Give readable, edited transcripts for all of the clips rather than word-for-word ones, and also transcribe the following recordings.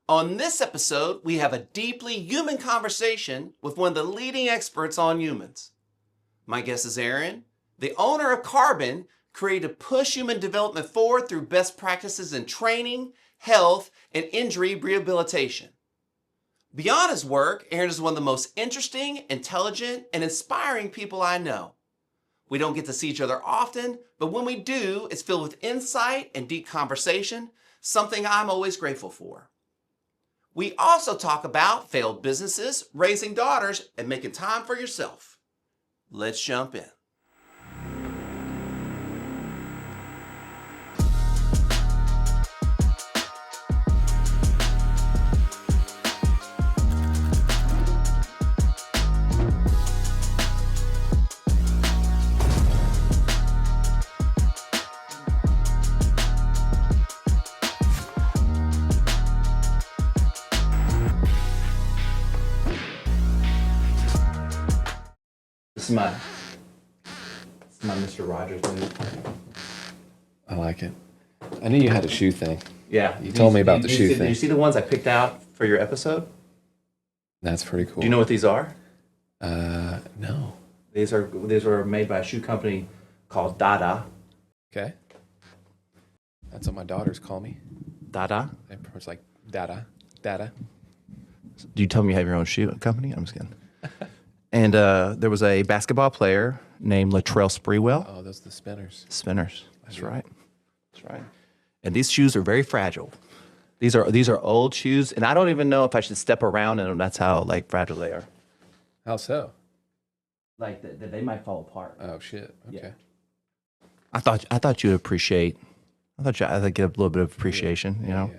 On this episode, we have a deeply human conversation with one of the leading experts on humans. My guest is Aaron, the owner of Carbon, created to push human development forward through best practices in training, health, and injury rehabilitation. Beyond his work, Aaron is one of the most interesting, intelligent, and inspiring people I know. We don't get to see each other often, but when we do, it's filled with insight and deep conversation, something I'm always grateful for. We also talk about failed businesses, raising daughters, and making time for yourself. Let's jump in. This is my Mr. Rogers move. I like it. I knew you had a shoe thing. Yeah. You told me about the shoe thing. Did you see the ones I picked out for your episode? That's pretty cool. Do you know what these are? No. These were made by a shoe company called Dada. Okay. That's what my daughters call me. Dada? It's like Dada. Dada. Do you tell me you have your own shoe company? I'm just kidding. And there was a basketball player named Latrell Sprewell. Oh, those are the spinners. Spinners. That's right. That's right. And these shoes are very fragile. These are old shoes, and I don't even know if I should step around in them. That's how fragile they are. How so? Like they might fall apart. Oh shit. Okay. Yeah. I thought you'd appreciate. I'd get a little bit of appreciation. You know,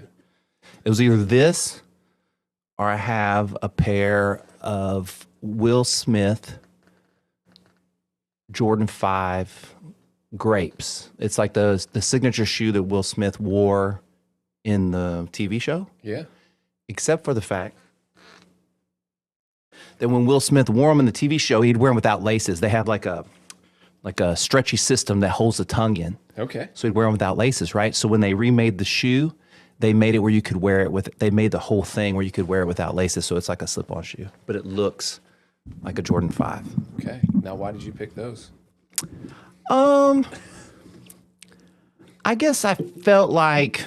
It was either this, or I have a pair of Will Smith Jordan 5 grapes. It's like the signature shoe that Will Smith wore in the TV show. Yeah. Except for the fact that when Will Smith wore them in the TV show, he'd wear them without laces. They have like a stretchy system that holds the tongue in. Okay. So he'd wear them without laces, right? So when they remade the shoe, they made it where you could wear it they made the whole thing where you could wear it without laces. So it's like a slip-on shoe, but it looks like a Jordan 5. Okay. Now, why did you pick those? I guess I felt like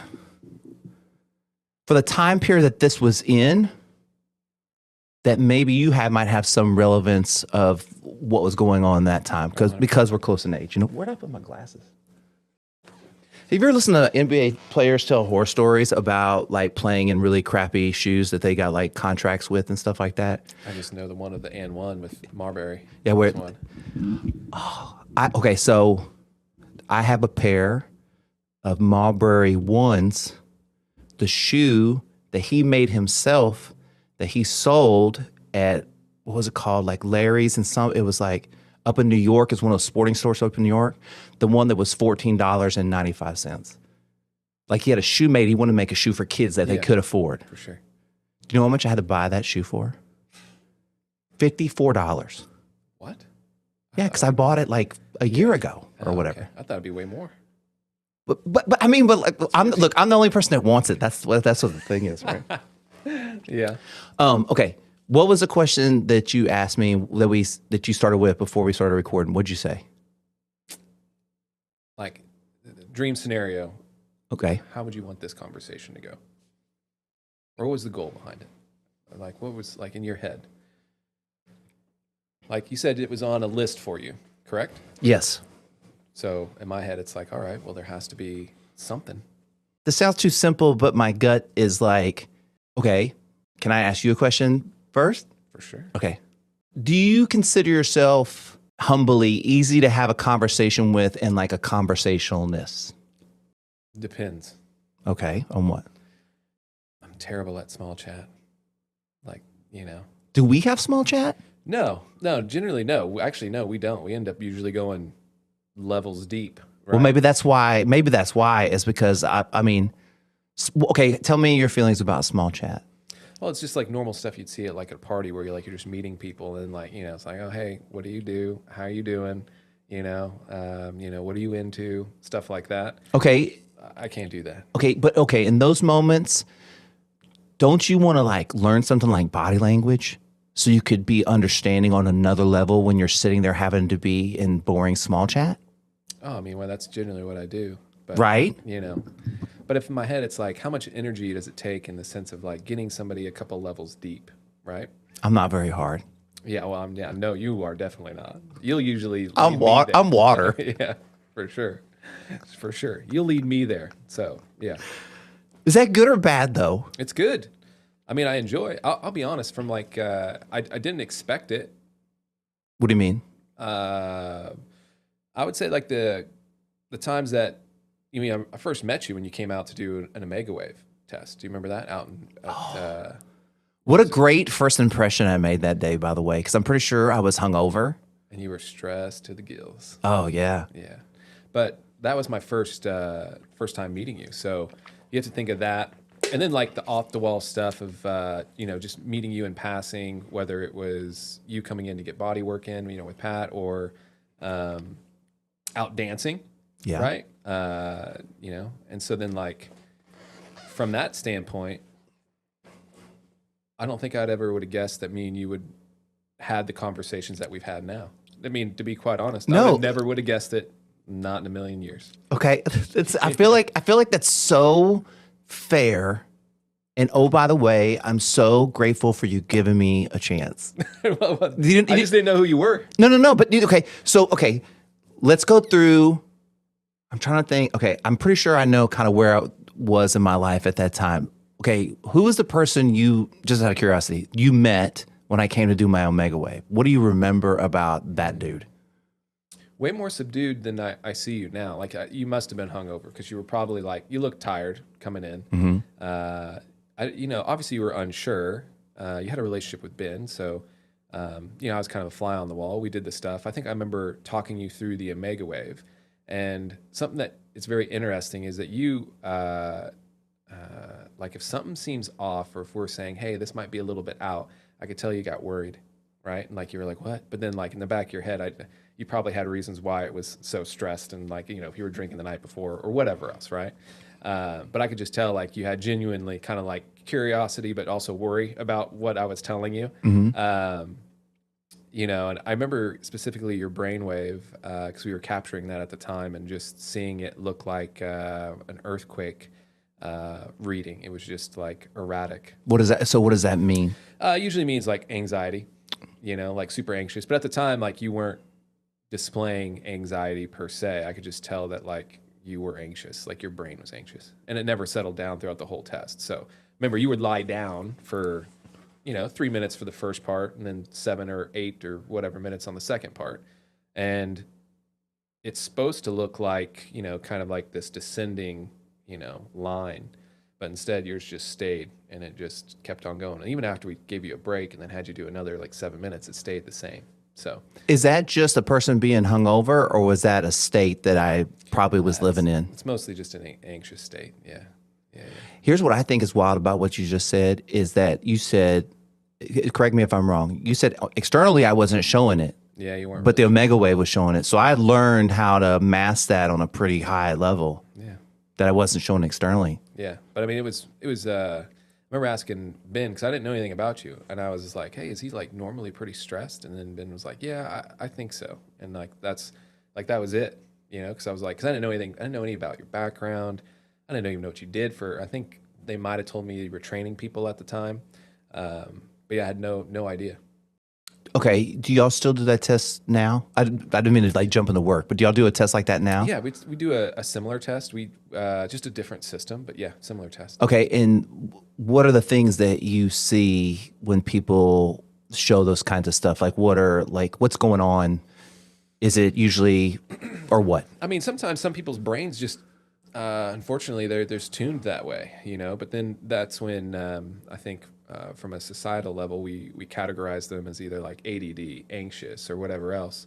for the time period that this was in, that maybe you might have some relevance of what was going on that time because we're close in age. You know, where'd I put my glasses? Have you ever listened to NBA players tell horror stories about like playing in really crappy shoes that they got like contracts with and stuff like that? I just know the one of the and one with Marbury. Yeah, where? One. Okay, so I have a pair of Marbury ones, the shoe that he made himself, that he sold at, what was it called, like Larry's it was like up in New York. It's one of those sporting stores up in New York. The one that was $14.95. Like he had a shoe made. He wanted to make a shoe for kids that they could afford. For sure. Do you know how much I had to buy that shoe for? $54. What? Yeah, because I bought it like a year ago or whatever. Okay. I thought it'd be way more. But I mean, I'm the only person that wants it. That's what the thing is, right? Yeah. Okay. What was the question that you asked me that you started with before we started recording? What'd you say? Like, dream scenario. Okay. How would you want this conversation to go? Or what was the goal behind it? Like, what was like in your head? Like you said, it was on a list for you, correct? Yes. So in my head, it's like, all right, well, there has to be something. This sounds too simple, but my gut is like, okay, can I ask you a question first? For sure. Okay. Do you consider yourself humbly easy to have a conversation with and like a conversationalness? Depends. Okay. On what? I'm terrible at small chat. Like, you know. Do we have small chat? No, generally, no. Actually, no, we don't. We end up usually going levels deep. Right? Well, maybe that's why is because I mean, okay, tell me your feelings about small chat. Well, it's just like normal stuff you'd see at like a party where you're just meeting people and like, you know, it's like, oh, hey, what do you do? How are you doing? You know, what are you into? Stuff like that. Okay. I can't do that. Okay, but okay, in those moments, don't you want to like learn something like body language so you could be understanding on another level when you're sitting there having to be in boring small chat? Oh, I mean, well, that's generally what I do. But, Right? you know, but if in my head, it's like, how much energy does it take in the sense of like getting somebody a couple levels deep, right? I'm not very hard. Yeah, well, no, you are definitely not. You'll usually lead me there. I'm water. Yeah, for sure. For sure. You'll lead me there. So, yeah. Is that good or bad though? It's good. I mean, I enjoy. I'll be honest. From like, I didn't expect it. What do you mean? I would say like the times that you mean I first met you when you came out to do an Omega Wave test. Do you remember that out in? What a great first impression I made that day, by the way, because I'm pretty sure I was hungover. And you were stressed to the gills. Oh yeah. Yeah, but that was my first time meeting you. So you have to think of that. And then like the off the wall stuff of just meeting you in passing, whether it was you coming in to get body work in, with Pat, or out dancing, Yeah. right? And so then like from that standpoint, I don't think I'd ever would have guessed that me and you would had the conversations that we've had now. I mean, to be quite honest, No. I never would have guessed it. Not in a million years. Okay. I feel like that's so fair. And oh, by the way, I'm so grateful for you giving me a chance. I just didn't know who you were. No. But okay. So, okay, let's go through. I'm trying to think. Okay. I'm pretty sure I know kind of where I was in my life at that time. Okay. Who was the person you, just out of curiosity, you met when I came to do my Omega Wave? What do you remember about that dude? Way more subdued than I see you now. Like you must have been hungover because you were probably like, you looked tired coming in. Mm-hmm. Obviously you were unsure. You had a relationship with Ben. So, I was kind of a fly on the wall. We did the stuff. I think I remember talking you through the Omega Wave, and something that is very interesting is that you, like if something seems off, or if we're saying, hey, this might be a little bit out, I could tell you got worried, right? And like you were like, what? But then like in the back of your head, you probably had reasons why it was so stressed, and like, if you were drinking the night before or whatever else, right? But I could just tell like you had genuinely kind of like curiosity, but also worry about what I was telling you. Mm-hmm. And I remember specifically your brainwave because we were capturing that at the time and just seeing it look like an earthquake reading. It was just like erratic. What does that? So what does that mean? Usually means like anxiety, like super anxious. But at the time, like you weren't displaying anxiety per se. I could just tell that like you were anxious, like your brain was anxious, and it never settled down throughout the whole test. So remember, you would lie down for 3 minutes for the first part, and then 7 or 8 or whatever minutes on the second part, and it's supposed to look like kind of like this descending line, but instead yours just stayed, and it just kept on going. And even after we gave you a break and then had you do another like 7 minutes, it stayed the same. So is that just a person being hungover, or was that a state that I probably was living in? It's mostly just an anxious state. Yeah. Here's what I think is wild about what you just said is that you said, correct me if I'm wrong, you said externally I wasn't showing it. Yeah, you weren't. But the Omega Wave was showing it. So I learned how to mask that on a pretty high level. Yeah. That I wasn't showing externally. Yeah. But I mean, it was I remember asking Ben, because I didn't know anything about you, and I was just like, hey, is he like normally pretty stressed? And then Ben was like, yeah, I think so. And like that was it, because I was like, because I didn't know anything. I didn't know any about your background. I didn't even know what you did for. I think they might have told me you were training people at the time, but yeah, I had no idea. Okay, do y'all still do that test now? I didn't mean to like jump into work, but do y'all do a test like that now? Yeah, we do a similar test. We just a different system, but yeah, similar test. Okay, and what are the things that you see when people show those kinds of stuff? Like what's going on? Is it usually, or what? I mean, sometimes some people's brains just, unfortunately, they're tuned that way, But then that's when I think from a societal level, we categorize them as either like ADD, anxious, or whatever else.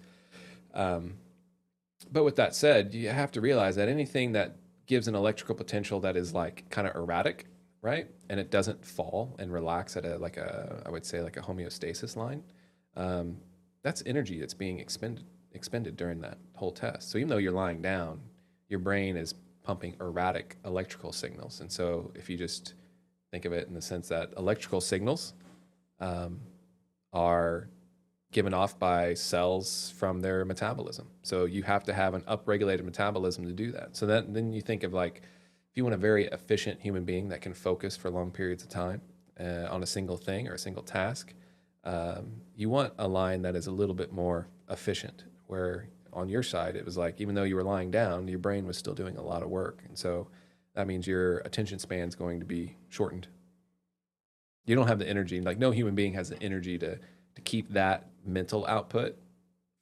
But with that said, you have to realize that anything that gives an electrical potential that is like kind of erratic, right, and it doesn't fall and relax at I would say like a homeostasis line, that's energy that's being expended during that whole test. So even though you're lying down, your brain is pumping erratic electrical signals, and so if you just think of it in the sense that electrical signals are given off by cells from their metabolism. So you have to have an upregulated metabolism to do that. So then you think of like, if you want a very efficient human being that can focus for long periods of time on a single thing or a single task, you want a line that is a little bit more efficient, where on your side, it was like, even though you were lying down, your brain was still doing a lot of work. And so that means your attention span is going to be shortened. You don't have the energy, like no human being has the energy to keep that mental output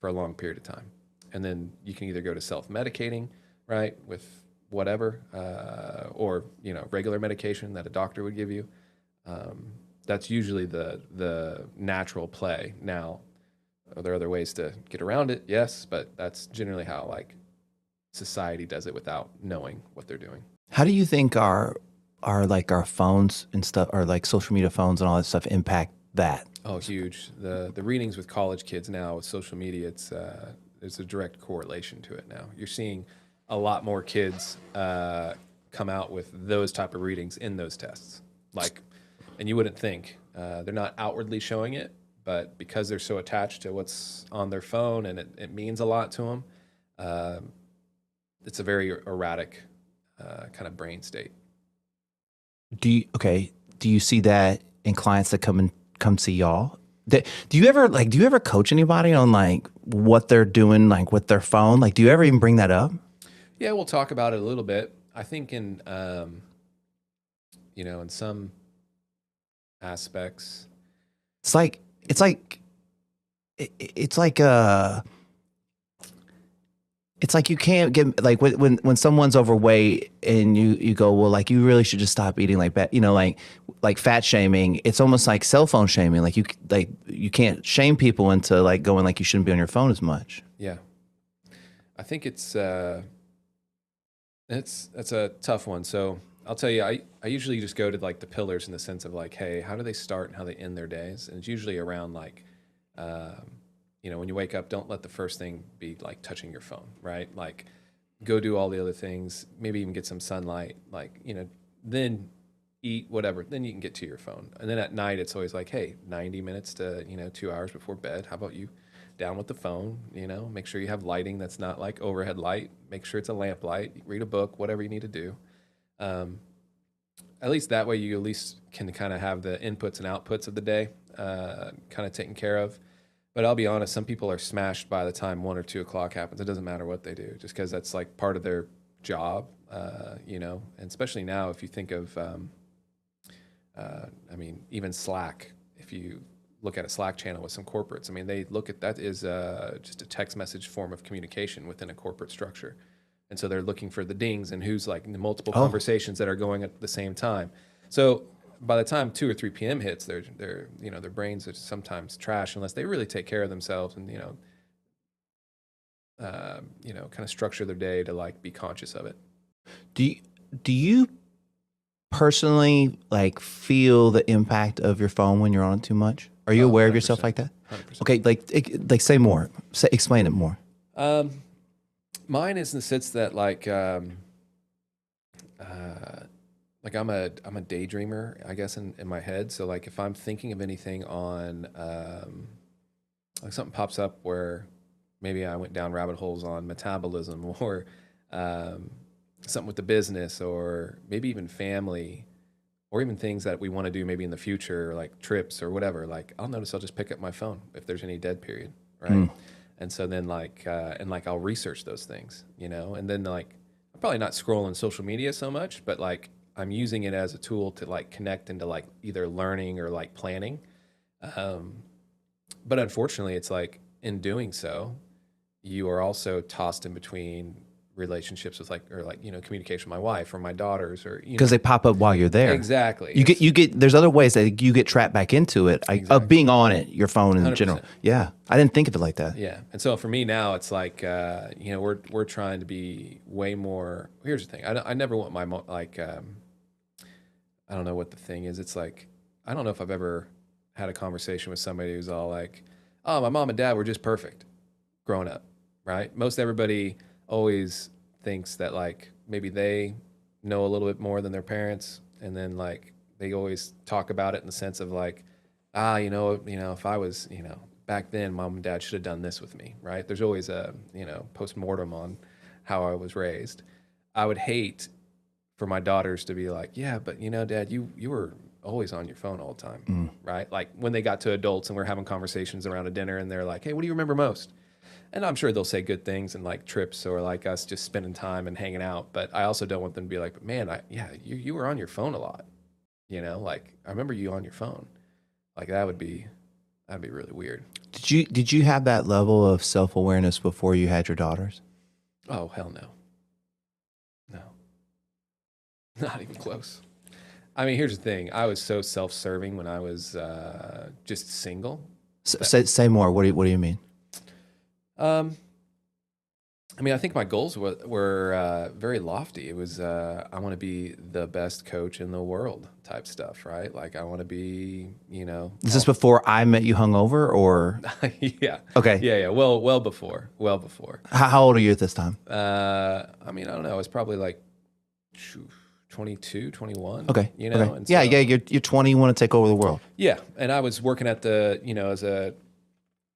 for a long period of time. And then you can either go to self-medicating, right, with whatever, or, regular medication that a doctor would give you. That's usually the natural play. Now, are there other ways to get around it? Yes, but that's generally how like society does it without knowing what they're doing. How do you think our phones and stuff, or like social media phones and all that stuff impact that? Oh, huge. The readings with college kids now with social media, there's a direct correlation to it now. You're seeing a lot more kids come out with those type of readings in those tests. And you wouldn't think. They're not outwardly showing it, but because they're so attached to what's on their phone and it means a lot to them, it's a very erratic kind of brain state. Do you see that in clients that come see y'all? Do you ever coach anybody on like what they're doing, like with their phone? Like, do you ever even bring that up? Yeah, we'll talk about it a little bit. I think in some aspects, it's like you can't get, like, when someone's overweight and you go, well, like, you really should just stop eating like that, like fat shaming. It's almost like cell phone shaming. Like you can't shame people into like going like you shouldn't be on your phone as much. Yeah, I think it's a tough one. So I'll tell you, I usually just go to like the pillars in the sense of like, hey, how do they start and how they end their days? And it's usually around like, when you wake up, don't let the first thing be like touching your phone, right? Like go do all the other things, maybe even get some sunlight, then eat whatever, then you can get to your phone. And then at night, it's always like, hey, 90 minutes to, 2 hours before bed. How about you down with the phone, make sure you have lighting that's not like overhead light, make sure it's a lamp light, read a book, whatever you need to do. At least that way you at least can kind of have the inputs and outputs of the day kind of taken care of. But I'll be honest, some people are smashed by the time 1 or 2 o'clock happens. It doesn't matter what they do, just because that's like part of their job, and especially now if you think of, even Slack, if you look at a Slack channel with some corporates, they look at that as just a text message form of communication within a corporate structure. And so they're looking for the dings and who's like in the multiple conversations that are going at the same time. So by the time 2 or 3 p.m. hits, their brains are sometimes trash unless they really take care of themselves and kind of structure their day to like be conscious of it. Do you personally like feel the impact of your phone when you're on it too much? Are you aware of yourself like that? 100%. Okay, like say more. Explain it more. Mine is in the sense that like I'm a daydreamer, I guess, in my head. So like if I'm thinking of anything on like something pops up where maybe I went down rabbit holes on metabolism or something with the business or maybe even family or even things that we want to do maybe in the future, like trips or whatever, like I'll notice I'll just pick up my phone if there's any dead period, right? And so then I'll research those things, and then like I'm probably not scrolling social media so much, but like I'm using it as a tool to like connect into like either learning or like planning. But unfortunately, it's like in doing so, you are also tossed in between relationships with communication with my wife or my daughters or because they pop up while you're there. Exactly. You get there's other ways that you get trapped back into it of being on it, your phone in 100%. General. Yeah, I didn't think of it like that. Yeah, and so for me now, it's like we're trying to be way more. Here's the thing: I never want my I don't know what the thing is. It's like I don't know if I've ever had a conversation with somebody who's all like, "Oh, my mom and dad were just perfect growing up," right? Most everybody always thinks that like maybe they know a little bit more than their parents, and then like they always talk about it in the sense of like, if I was, back then, mom and dad should have done this with me, right? There's always a, post-mortem on how I was raised. I would hate for my daughters to be like, yeah, but dad, you were always on your phone all the time, right? Like when they got to adults and we're having conversations around a dinner and they're like, hey, what do you remember most? And I'm sure they'll say good things and like trips or like us just spending time and hanging out. But I also don't want them to be like, but man, you were on your phone a lot. Like I remember you on your phone. Like that'd be really weird. Did you have that level of self-awareness before you had your daughters? Oh, hell no. No. Not even close. I mean, here's the thing. I was so self-serving when I was just single. Say more. What do you mean? I mean, I think my goals were very lofty. It was, I want to be the best coach in the world type stuff, right? Like I want to be, Is this before I met you hungover or? Yeah. Okay. Yeah. Well before. How old are you at this time? I mean, I don't know. It's probably like 22, 21. Okay. Okay. And so, you're 20, you want to take over the world. Yeah. And I was working at as a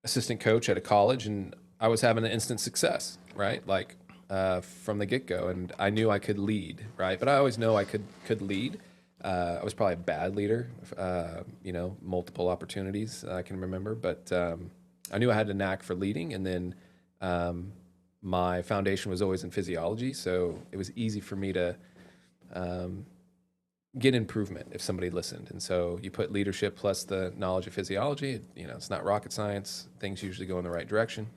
assistant coach at a college, and I was having an instant success, right? Like from the get-go, and I knew I could lead, right? But I always know I could lead. I was probably a bad leader, multiple opportunities I can remember, but I knew I had a knack for leading, and then my foundation was always in physiology, so it was easy for me to get improvement if somebody listened. And so you put leadership plus the knowledge of physiology, it's not rocket science. Things usually go in the right direction.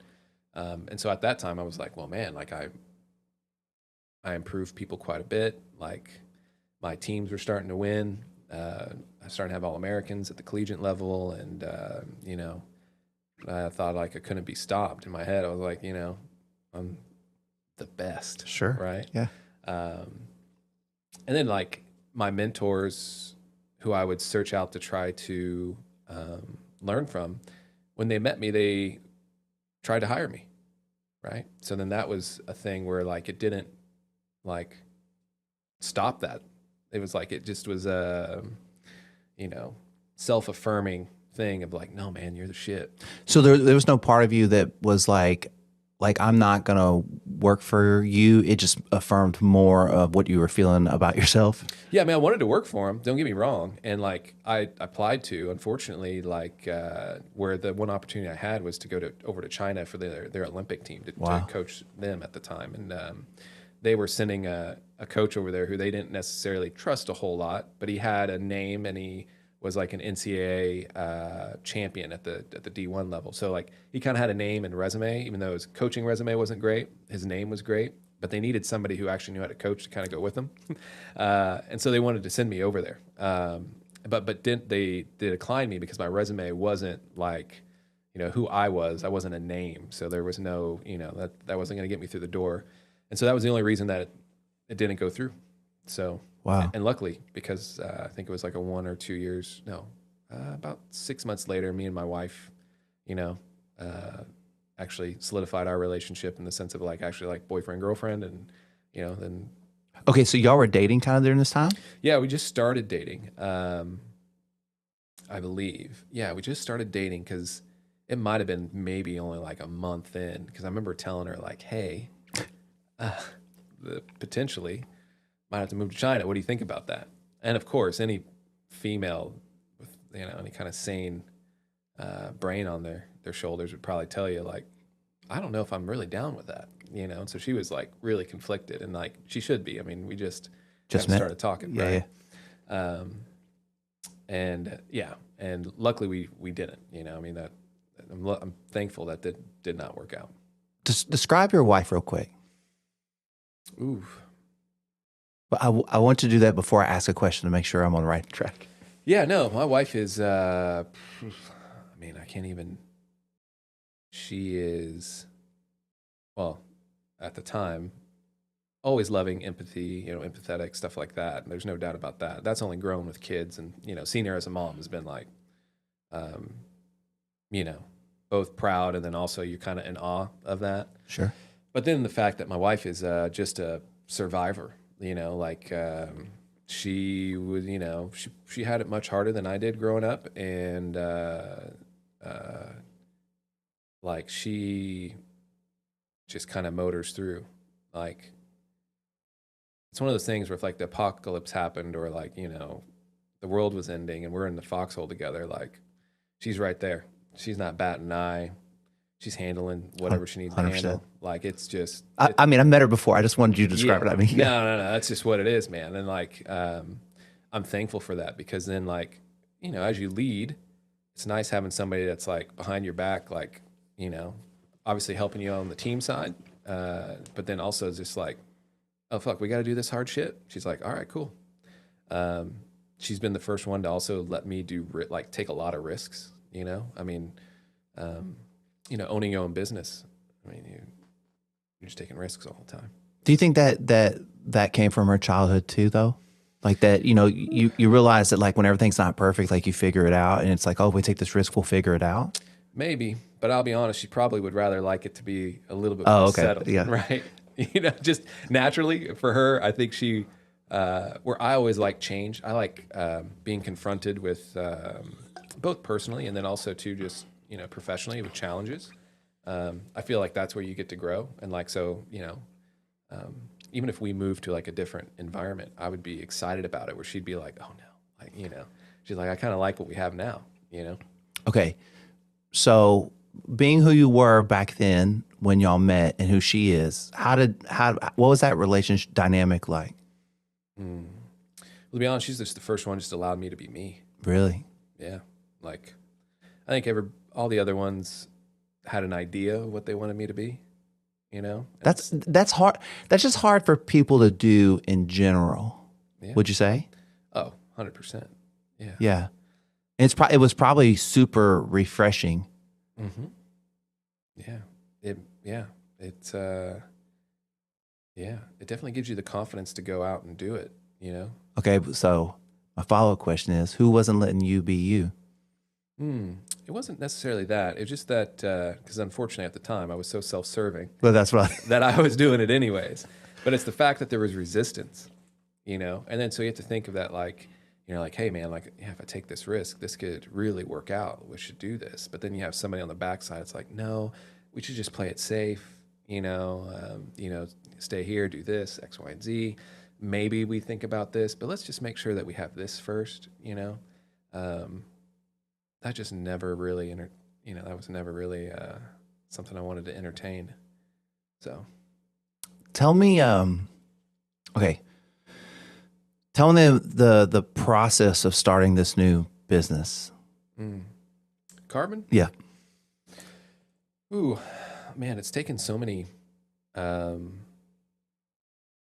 And so at that time I was like, well, man, like I improved people quite a bit. Like my teams were starting to win. I started to have All-Americans at the collegiate level. And, I thought like I couldn't be stopped. In my head, I was like, I'm the best. Sure. Right. Yeah. And then like my mentors who I would search out to try to learn from, when they met me, they tried to hire me, right? So then that was a thing where like it didn't like stop that. It was like it just was a, self-affirming thing of like, no, man, you're the shit. So there was no part of you that was like I'm not gonna work for you. It just affirmed more of what you were feeling about yourself. Yeah, I mean, I wanted to work for him. Don't get me wrong. And like I applied to, unfortunately, like where the one opportunity I had was to go over to China for their Olympic team to coach them at the time. And they were sending a coach over there who they didn't necessarily trust a whole lot, but he had a name and he was like an NCAA champion at the D1 level. So like he kind of had a name and resume, even though his coaching resume wasn't great. His name was great, but they needed somebody who actually knew how to coach to kind of go with them. And so they wanted to send me over there. But they declined me because my resume wasn't like, who I was. I wasn't a name. So there was no, that wasn't going to get me through the door. And so that was the only reason that it didn't go through. So, wow. And luckily, because I think it was like about 6 months later, me and my wife, actually solidified our relationship in the sense of like actually like boyfriend, girlfriend. And, then. Okay. So y'all were dating kind of during this time? Yeah, we just started dating. I believe. Yeah, we just started dating because it might have been maybe only like a month in, because I remember telling her like, hey, potentially might have to move to China. What do you think about that? And of course, any female with any kind of sane brain on their shoulders would probably tell you like, I don't know if I'm really down with that. And so she was like really conflicted, and like she should be. I mean, we just started talking, right? Yeah. And luckily we didn't. I mean that I'm thankful that did not work out. Describe your wife real quick. Ooh. But I want to do that before I ask a question to make sure I'm on the right track. Yeah, no, my wife is, I mean, I can't even, she is, well, at the time, always loving, empathy, empathetic, stuff like that. And there's no doubt about that. That's only grown with kids. And, seeing her as a mom has been like, both proud and then also you're kind of in awe of that. Sure. But then the fact that my wife is just a survivor, she was, you know, she had it much harder than I did growing up, and like she just kind of motors through. Like it's one of those things where if like the apocalypse happened, or like, you know, the world was ending and we're in the foxhole together, like she's right there. She's not batting an eye. She's handling whatever she needs to 100%. handle. Like it's just I mean, I met her before. I just wanted you to describe it. I mean, no, that's just what it is, man. And like, I'm thankful for that, because then like, you know, as you lead, it's nice having somebody that's like behind your back, like, you know, obviously helping you on the team side, but then also just like, oh fuck, we got to do this hard shit. She's like, all right, cool. She's been the first one to also let me do like take a lot of risks. You know, I mean, you know, owning your own business. I mean, you're just taking risks all the time. do you think that came from her childhood too, though? Like that, you know, you realize that like when everything's not perfect, like you figure it out, and it's like, oh, if we take this risk, we'll figure it out. Maybe, but I'll be honest, she probably would rather like it to be a little bit Oh, more okay. settled, Yeah. right? You know, just naturally for her, I think she, where I always like change. I like being confronted with both personally and then also too just, you know, professionally with challenges. I feel like that's where you get to grow. And like, so, you know, even if we move to like a different environment, I would be excited about it, where she'd be like, oh no, like, you know, she's like, I kind of like what we have now, you know? Okay, so being who you were back then when y'all met and who she is, what was that relationship dynamic like? Well, to be honest, she's just the first one just allowed me to be me. Really? Yeah. Like, I think all the other ones had an idea of what they wanted me to be, you know? That's hard. That's just hard for people to do in general. Yeah. Would you say? Oh, 100%. Yeah. Yeah. And it was probably super refreshing. Mm-hmm. Yeah. It's it definitely gives you the confidence to go out and do it, you know? Okay, so my follow-up question is, who wasn't letting you be you? It wasn't necessarily that. It's just that, because unfortunately at the time I was so self-serving Well, that's right. that I was doing it anyways. But it's the fact that there was resistance, you know? And then so you have to think of that like, you know, like, hey man, like, yeah, if I take this risk, this could really work out. We should do this. But then you have somebody on the backside. It's like, no, we should just play it safe. You know, stay here, do this, X, Y, and Z. Maybe we think about this, but let's just make sure that we have this first. You know, that just never really, that was never really something I wanted to entertain. So, Tell me, okay. Tell me the process of starting this new business. Carbon? Yeah. Ooh, man, it's taken so many, I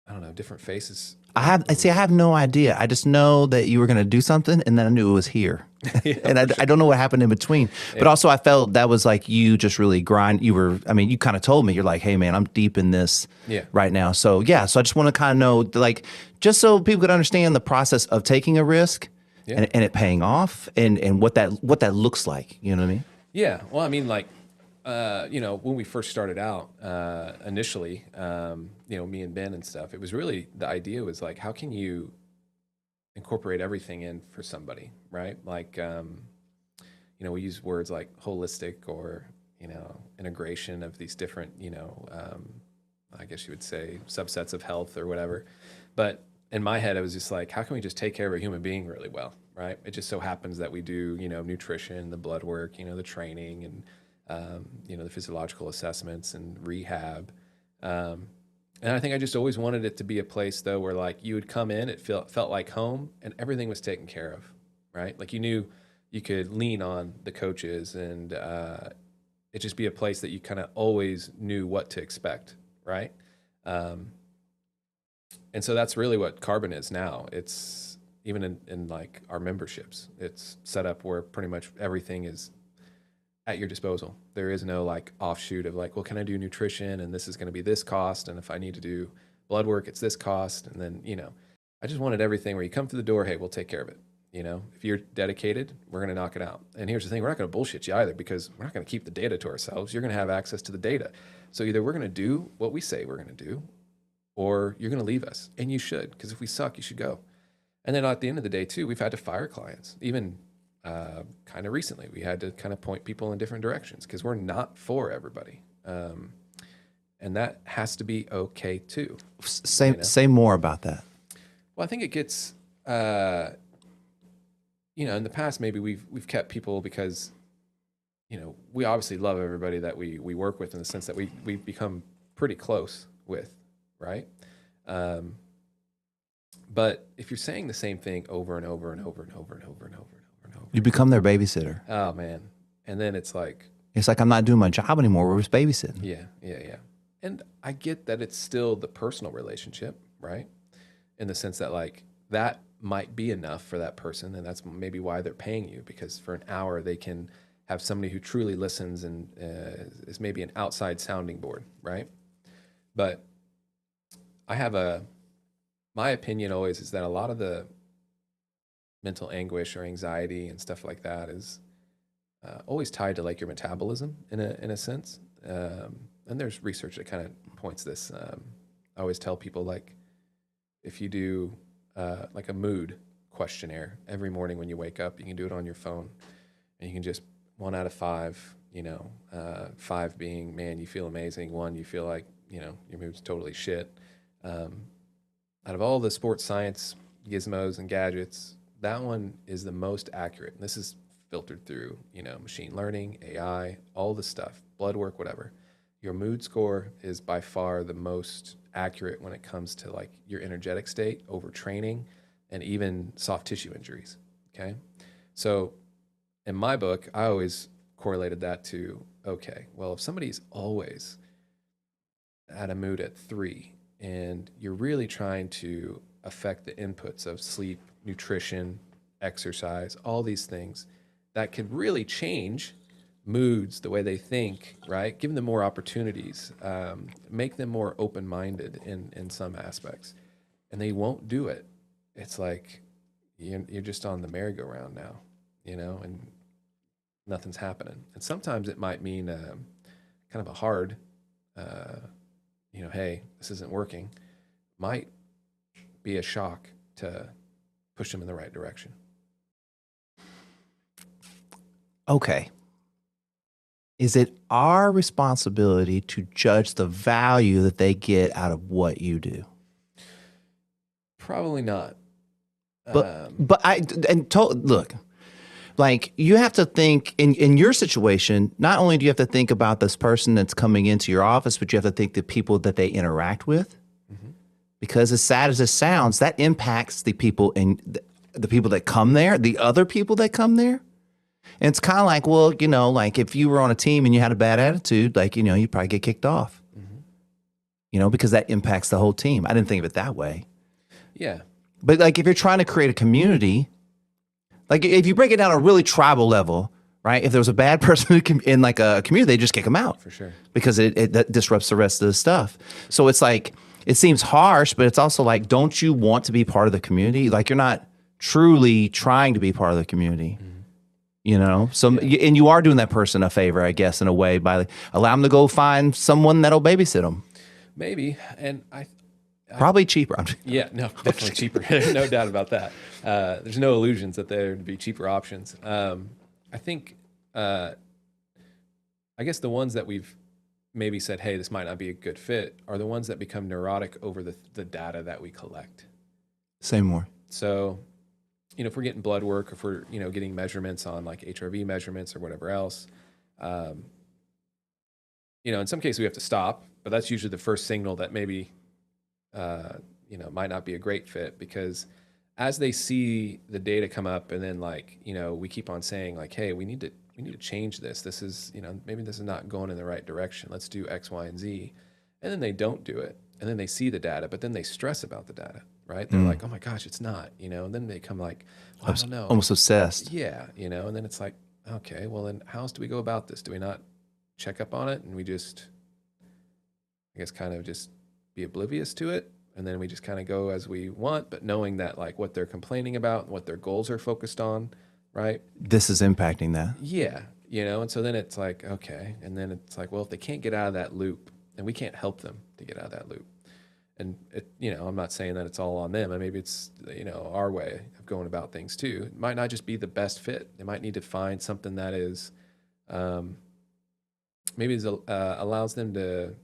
don't know, different faces. I have no idea. I just know that you were going to do something, and then I knew it was here. Yeah, and I don't know what happened in between. But also I felt that was like you just really you kind of told me, you're like, hey man, I'm deep in this right now. So yeah, so I just want to kind of know, like, just so people could understand the process of taking a risk and it paying off and what that looks like. You know what I mean? Yeah. Well, I mean, like, you know, when we first started out, initially, you know, me and Ben and stuff, it was really, the idea was like, how can you incorporate everything in for somebody, right? Like, you know, we use words like holistic or, you know, integration of these different, you know, I guess you would say subsets of health or whatever. But in my head, I was just like, how can we just take care of a human being really well, right? It just so happens that we do, you know, nutrition, the blood work, you know, the training and, you know, the physiological assessments and rehab. And I think I just always wanted it to be a place though, where like you would come in, it felt like home and everything was taken care of, right? Like you knew you could lean on the coaches and, it just be a place that you kind of always knew what to expect. Right. And so that's really what Carbon is now. It's even in like our memberships, it's set up where pretty much everything is at your disposal. There is no like offshoot of like, well, can I do nutrition and this is going to be this cost, and if I need to do blood work, it's this cost. And then, you know, I just wanted everything where you come through the door, hey, we'll take care of it. You know, if you're dedicated, we're going to knock it out. And here's the thing, we're not going to bullshit you either, because we're not going to keep the data to ourselves. You're going to have access to the data. So either we're going to do what we say we're going to do, or you're going to leave us. And you should, because if we suck, you should go. And then at the end of the day too, we've had to fire clients. Even kind of recently, we had to kind of point people in different directions because we're not for everybody. And that has to be okay too. Say more about that. Well, I think it gets, in the past, maybe we've kept people because, we obviously love everybody that we work with in the sense that we've become pretty close with, right? But if you're saying the same thing over and over and over and over and over and over and over and over, You become their babysitter. oh man, and then it's like I'm not doing my job anymore. We're just babysitting. yeah. And I get that it's still the personal relationship, right? In the sense that like that might be enough for that person, and that's maybe why they're paying you, because for an hour they can have somebody who truly listens and is maybe an outside sounding board, right? But I have my opinion always is that a lot of the mental anguish or anxiety and stuff like that is always tied to like your metabolism in a sense. And there's research that kind of points this. I always tell people like if you do like a mood questionnaire every morning when you wake up, you can do it on your phone, and you can just 1 out of 5, 5 being, man, you feel amazing. 1, you feel like, your mood's totally shit. Out of all the sports science gizmos and gadgets, that one is the most accurate. And this is filtered through, machine learning, AI, all the stuff, blood work, whatever. Your mood score is by far the most accurate when it comes to like your energetic state, overtraining, and even soft tissue injuries. Okay. So in my book, I always correlated that to, okay, well, if somebody's always at a mood at 3 and you're really trying to affect the inputs of sleep, nutrition, exercise, all these things that could really change moods, the way they think, right? Give them more opportunities, make them more open-minded in some aspects, and they won't do it. It's like you're just on the merry-go-round now, and nothing's happening. And sometimes it might mean kind of a hard, hey, this isn't working, might be a shock to push them in the right direction. Okay. Is it our responsibility to judge the value that they get out of what you do? Probably not. Look, like you have to think in your situation, not only do you have to think about this person that's coming into your office, but you have to think the people that they interact with. Mm-hmm. Because as sad as it sounds, that impacts the people the people that come there, the other people that come there. And it's kind of like, well, like if you were on a team and you had a bad attitude, like, you'd probably get kicked off, because that impacts the whole team. I didn't think of it that way. Yeah. But like if you're trying to create a community, like if you break it down a really tribal level, right? If there was a bad person in like a community, they just kick them out. For sure. Because it disrupts the rest of the stuff. So it's like, it seems harsh, but it's also like, don't you want to be part of the community? Like you're not truly trying to be part of the community. Mm-hmm. So, and you are doing that person a favor, I guess, in a way, by allow them to go find someone that'll babysit them. Maybe. And I probably cheaper. Yeah, no, definitely cheaper. No doubt about that. There's no illusions that there would be cheaper options. I think, I guess the ones that we've maybe said, hey, this might not be a good fit, are the ones that become neurotic over the data that we collect. Say more. So, if we're getting blood work, if we're, getting measurements on like HRV measurements or whatever else, in some cases we have to stop, but that's usually the first signal that maybe, might not be a great fit, because as they see the data come up and then like, we keep on saying like, hey, we need to change this. This is, maybe this is not going in the right direction. Let's do X, Y, and Z. And then they don't do it. And then they see the data, but then they stress about the data. Right? They're like, oh my gosh, it's not, and then they come like, well, I don't know. Almost obsessed. Yeah. And then it's like, okay, well then how else do we go about this? Do we not check up on it? And we just, I guess, kind of just be oblivious to it. And then we just kind of go as we want, but knowing that like what they're complaining about, what their goals are focused on, right? This is impacting that. Yeah. And so then it's like, okay. And then it's like, well, if they can't get out of that loop, then we can't help them to get out of that loop. And I'm not saying that it's all on them, and maybe it's our way of going about things too. It might not just be the best fit. They might need to find something that is maybe allows them to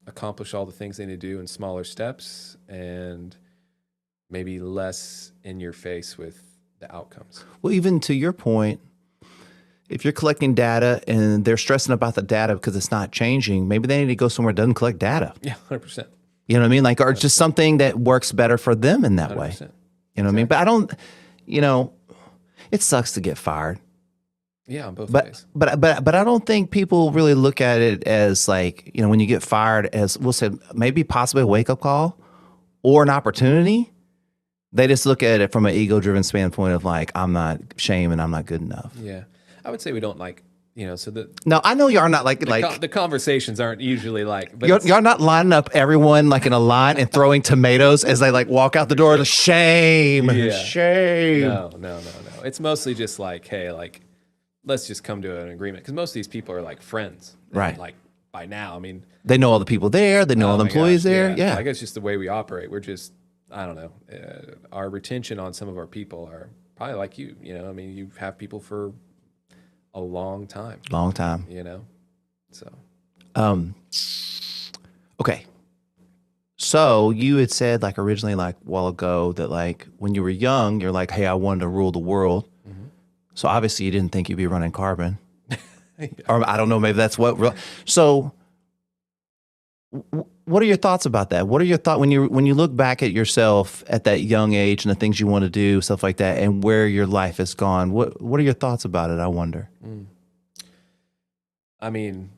accomplish all the things they need to do in smaller steps, and maybe less in your face with the outcomes. Well, even to your point, if you're collecting data and they're stressing about the data because it's not changing, maybe they need to go somewhere that doesn't collect data. Yeah, 100%. You know what I mean? Like, or just something that works better for them in that 100%. Way. You know what I mean? But I don't, it sucks to get fired. Yeah, on both ways. But I don't think people really look at it as like, when you get fired, as we'll say, maybe possibly a wake-up call or an opportunity. They just look at it from an ego-driven standpoint of like, I'm not shame and I'm not good enough. Yeah. I would say we don't No, I know y'all not the conversations aren't usually like, but y'all not lining up everyone like in a line and throwing tomatoes as they like walk out the door to shame. No. It's mostly just like, hey, like, let's just come to an agreement. Because most of these people are like friends. Right. Like by now, I mean, they know all the people there. They know all the employees there. Yeah. I guess just the way we operate. We're just, I don't know. Our retention on some of our people are probably like you. I mean, you have people for a long time. So. Okay. So you had said like originally, like a while ago, that like when you were young, you're like, hey, I wanted to rule the world. Mm-hmm. So obviously you didn't think you'd be running Carbon. Yeah. Or I don't know, maybe that's what. So what are your thoughts about that? What are your thoughts when you look back at yourself at that young age and the things you want to do, stuff like that, and where your life has gone? What are your thoughts about it? I wonder. I mean,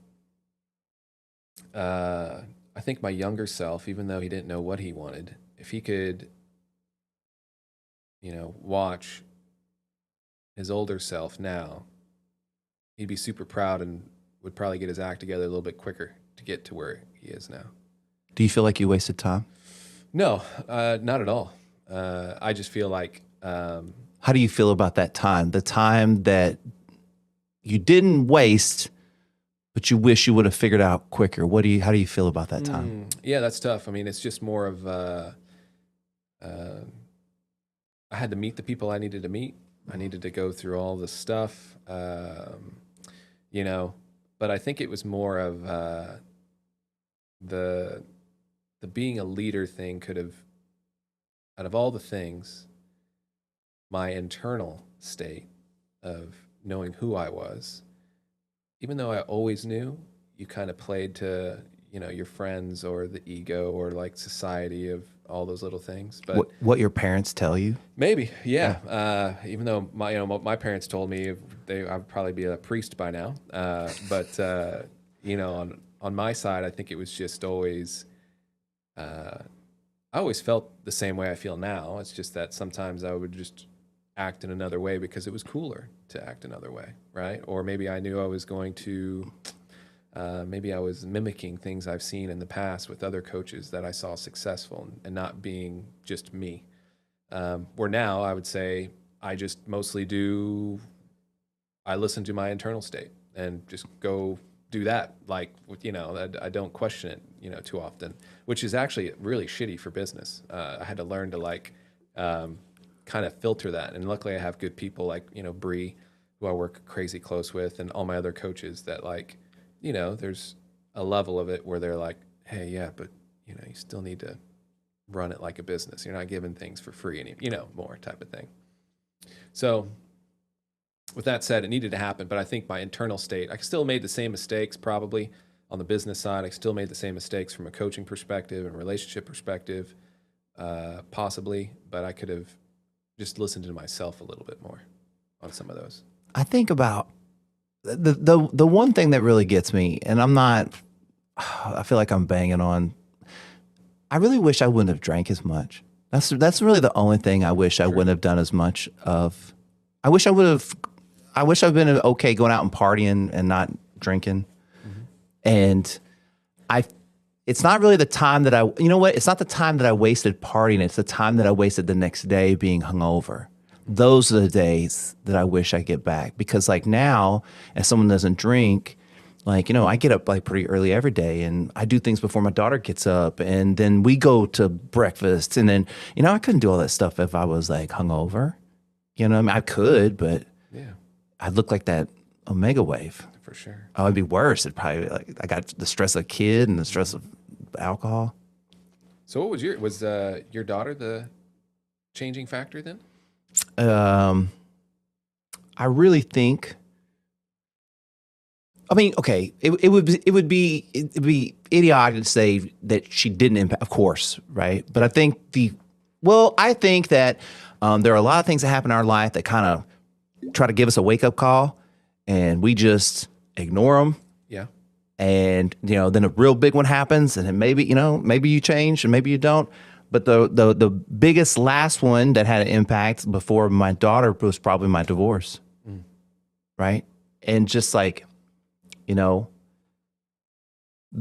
I think my younger self, even though he didn't know what he wanted, if he could, watch his older self now, he'd be super proud and would probably get his act together a little bit quicker to get to where he is now. Do you feel like you wasted time? No, not at all. I just feel like... How do you feel about that time? The time that you didn't waste, but you wish you would have figured out quicker. How do you feel about that time? Yeah, that's tough. I mean, it's just more of... I had to meet the people I needed to meet. I needed to go through all this stuff, but I think it was more of the being a leader thing could have, out of all the things, my internal state of knowing who I was, even though I always knew, you kind of played to, your friends or the ego or like society of all those little things. But what your parents tell you? Maybe, yeah. Even though my parents told me I'd probably be a priest by now. But on my side, I think it was just always. I always felt the same way I feel now. It's just that sometimes I would just act in another way because it was cooler to act another way, right? Or maybe I knew I was going to. Maybe I was mimicking things I've seen in the past with other coaches that I saw successful and not being just me. Where now I would say I just mostly I listen to my internal state and just go do that. Like, I don't question it, too often, which is actually really shitty for business. I had to learn to kind of filter that. And luckily I have good people like, Bree, who I work crazy close with, and all my other coaches that there's a level of it where they're like, hey, yeah, but, you still need to run it like a business. You're not giving things for free, more type of thing. So with that said, it needed to happen, but I think my internal state, I still made the same mistakes probably on the business side. I still made the same mistakes from a coaching perspective and relationship perspective, possibly, but I could have just listened to myself a little bit more on some of those. I think about the one thing that really gets me, and I feel like I'm banging on, I really wish I wouldn't have drank as much. That's really the only thing I wish I wouldn't have done as much of. I wish I've been okay going out and partying and not drinking. Mm-hmm. And it's not really the time that it's not the time that I wasted partying. It's the time that I wasted the next day being hungover. Those are the days that I wish I get back, because like now, as someone doesn't drink, Like, I get up like pretty early every day and I do things before my daughter gets up, and then we go to breakfast, and then, I couldn't do all that stuff if I was like hungover. I mean, I could, but Yeah, I'd look like that omega wave. for sure. Oh, it'd be worse. It'd probably like I got the stress of a kid and the stress of alcohol. So what was your daughter the changing factor then? I really think. I mean, okay, it would be idiotic to say that she didn't impact, of course, right? But I think I think that there are a lot of things that happen in our life that kind of try to give us a wake up call, and we just ignore them. Yeah. And then a real big one happens, and then maybe you change and maybe you don't. But the biggest last one that had an impact before my daughter was probably my divorce, right? And just like,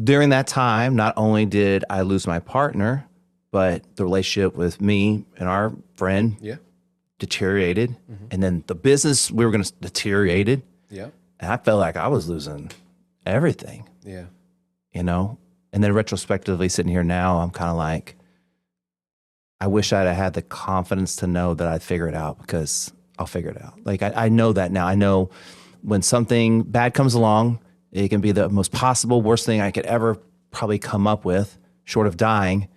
during that time, not only did I lose my partner, but the relationship with me and our friend deteriorated, and then the business we were going to deteriorated. Yeah. And I felt like I was losing everything. Yeah. And then retrospectively sitting here now, I'm kind of like, I wish I'd have had the confidence to know that I'd figure it out, because I'll figure it out. Like I know that now. I know when something bad comes along, it can be the most possible worst thing I could ever probably come up with, short of dying.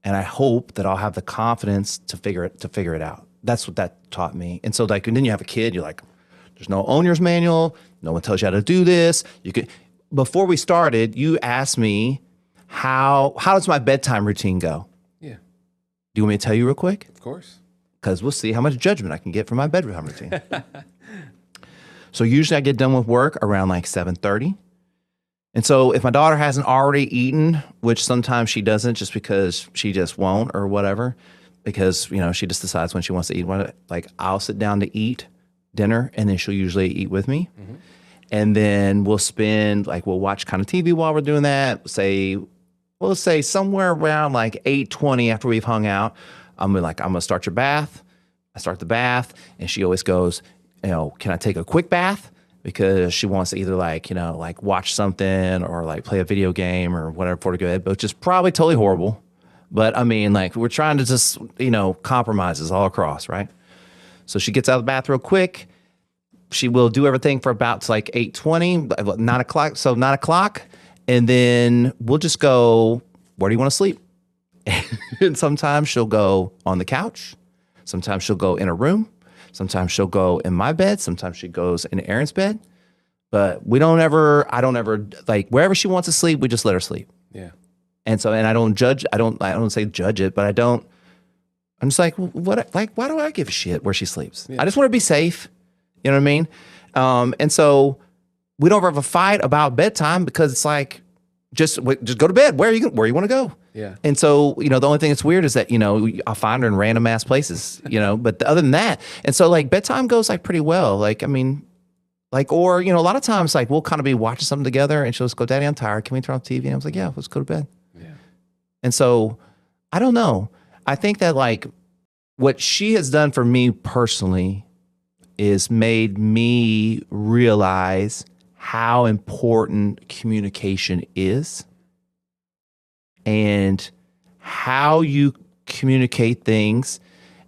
And I hope that I'll have the confidence to figure it out. That's what that taught me. And so and then you have a kid, you're like, there's no owner's manual. No one tells you how to do this. Before we started, you asked me, how does my bedtime routine go? Yeah. Do you want me to tell you real quick? Of course. Because we'll see how much judgment I can get from my bedtime routine. So usually I get done with work around like 7:30. And so if my daughter hasn't already eaten, which sometimes she doesn't just because she just won't or whatever, because, she just decides when she wants to eat, like I'll sit down to eat dinner, and then she'll usually eat with me. And then we'll watch kind of TV while we're doing that. We'll say somewhere around like 8:20 after we've hung out, I'm going to start your bath. I start the bath, and she always goes, can I take a quick bath? Because she wants to either watch something or like play a video game or whatever before to go to bed, which is probably totally horrible. But I mean, like, we're trying to just, compromises all across, right? So she gets out of the bath real quick. She will do everything for about like 8:20, 9 o'clock. So 9 o'clock. And then we'll just go, where do you want to sleep? And sometimes she'll go on the couch. Sometimes she'll go in a room. Sometimes she'll go in my bed. Sometimes she goes in Aaron's bed. But I don't ever, like, wherever she wants to sleep, we just let her sleep. Yeah. And so, and I don't judge, I don't say judge it, but I'm just like, why do I give a shit where she sleeps? Yeah. I just want to be safe. You know what I mean? And so we don't ever have a fight about bedtime, because it's like, just go to bed. Where you want to go? Yeah. And so, the only thing that's weird is that, I'll find her in random ass places, but other than that, and so like bedtime goes like pretty well. Like, I mean, like, or, a lot of times like we'll kind of be watching something together, and she'll just go, Daddy, I'm tired. Can we turn off TV? And I was like, yeah, let's go to bed. Yeah. And so I don't know. I think that like what she has done for me personally is made me realize how important communication is, and how you communicate things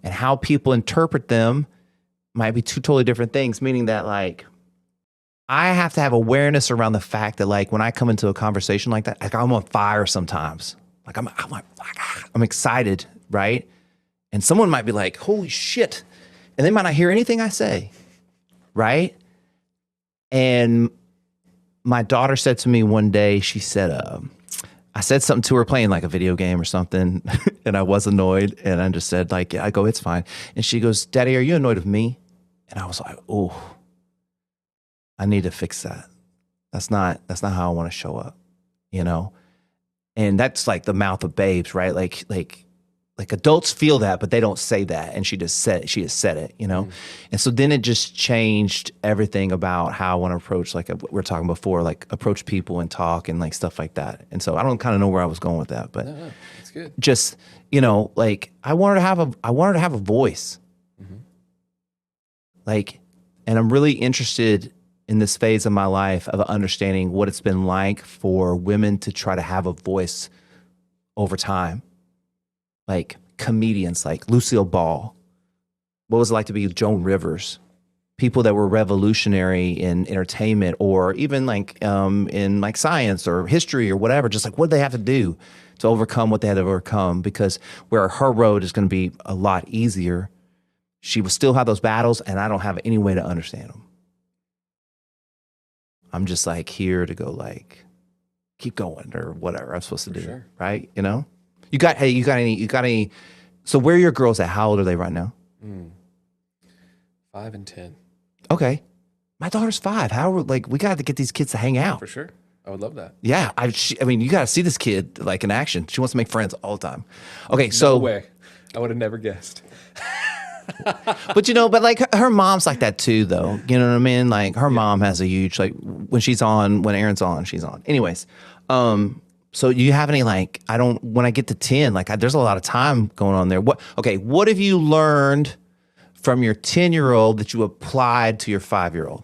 and how people interpret them might be two totally different things. Meaning that like, I have to have awareness around the fact that like, when I come into a conversation like that, like I'm on fire sometimes. Like I'm excited, right? And someone might be like, holy shit. And they might not hear anything I say, right? And my daughter said to me one day, she said, I said something to her playing like a video game or something, and I was annoyed, and I just said like, I go, it's fine. And she goes, Daddy, are you annoyed with me? And I was like, oh, I need to fix that. That's not how I want to show up, And that's like the mouth of babes, right? Like adults feel that, but they don't say that. And she just said it, And so then it just changed everything about how I want to approach, like we were talking before, like approach people and talk and like stuff like that. And so I don't kind of know where I was going with that, but No, that's good. Just, like I wanted to have a voice. Like, and I'm really interested in this phase of my life of understanding what it's been like for women to try to have a voice over time. Like comedians like Lucille Ball. What was it like to be Joan Rivers? People that were revolutionary in entertainment or even like in like science or history or whatever, just like what did they have to do to overcome what they had to overcome? Because where her road is going to be a lot easier, she will still have those battles and I don't have any way to understand them. I'm just like here to go like, keep going or whatever I'm supposed to do. Sure. Right. You know, you got any, so where are your girls at? How old are they right now? 5 and 10. Okay. My daughter's 5. We got to get these kids to hang out. For sure. I would love that. Yeah. I mean, you got to see this kid like in action. She wants to make friends all the time. Okay. No So, way. I would have never guessed. but like her mom's like that too, though. You know what I mean? Like her mom has a huge, like when Aaron's on, she's on. Anyways. So you have any like, when I get to 10, like there's a lot of time going on there. What have you learned from your 10-year-old that you applied to your 5-year-old?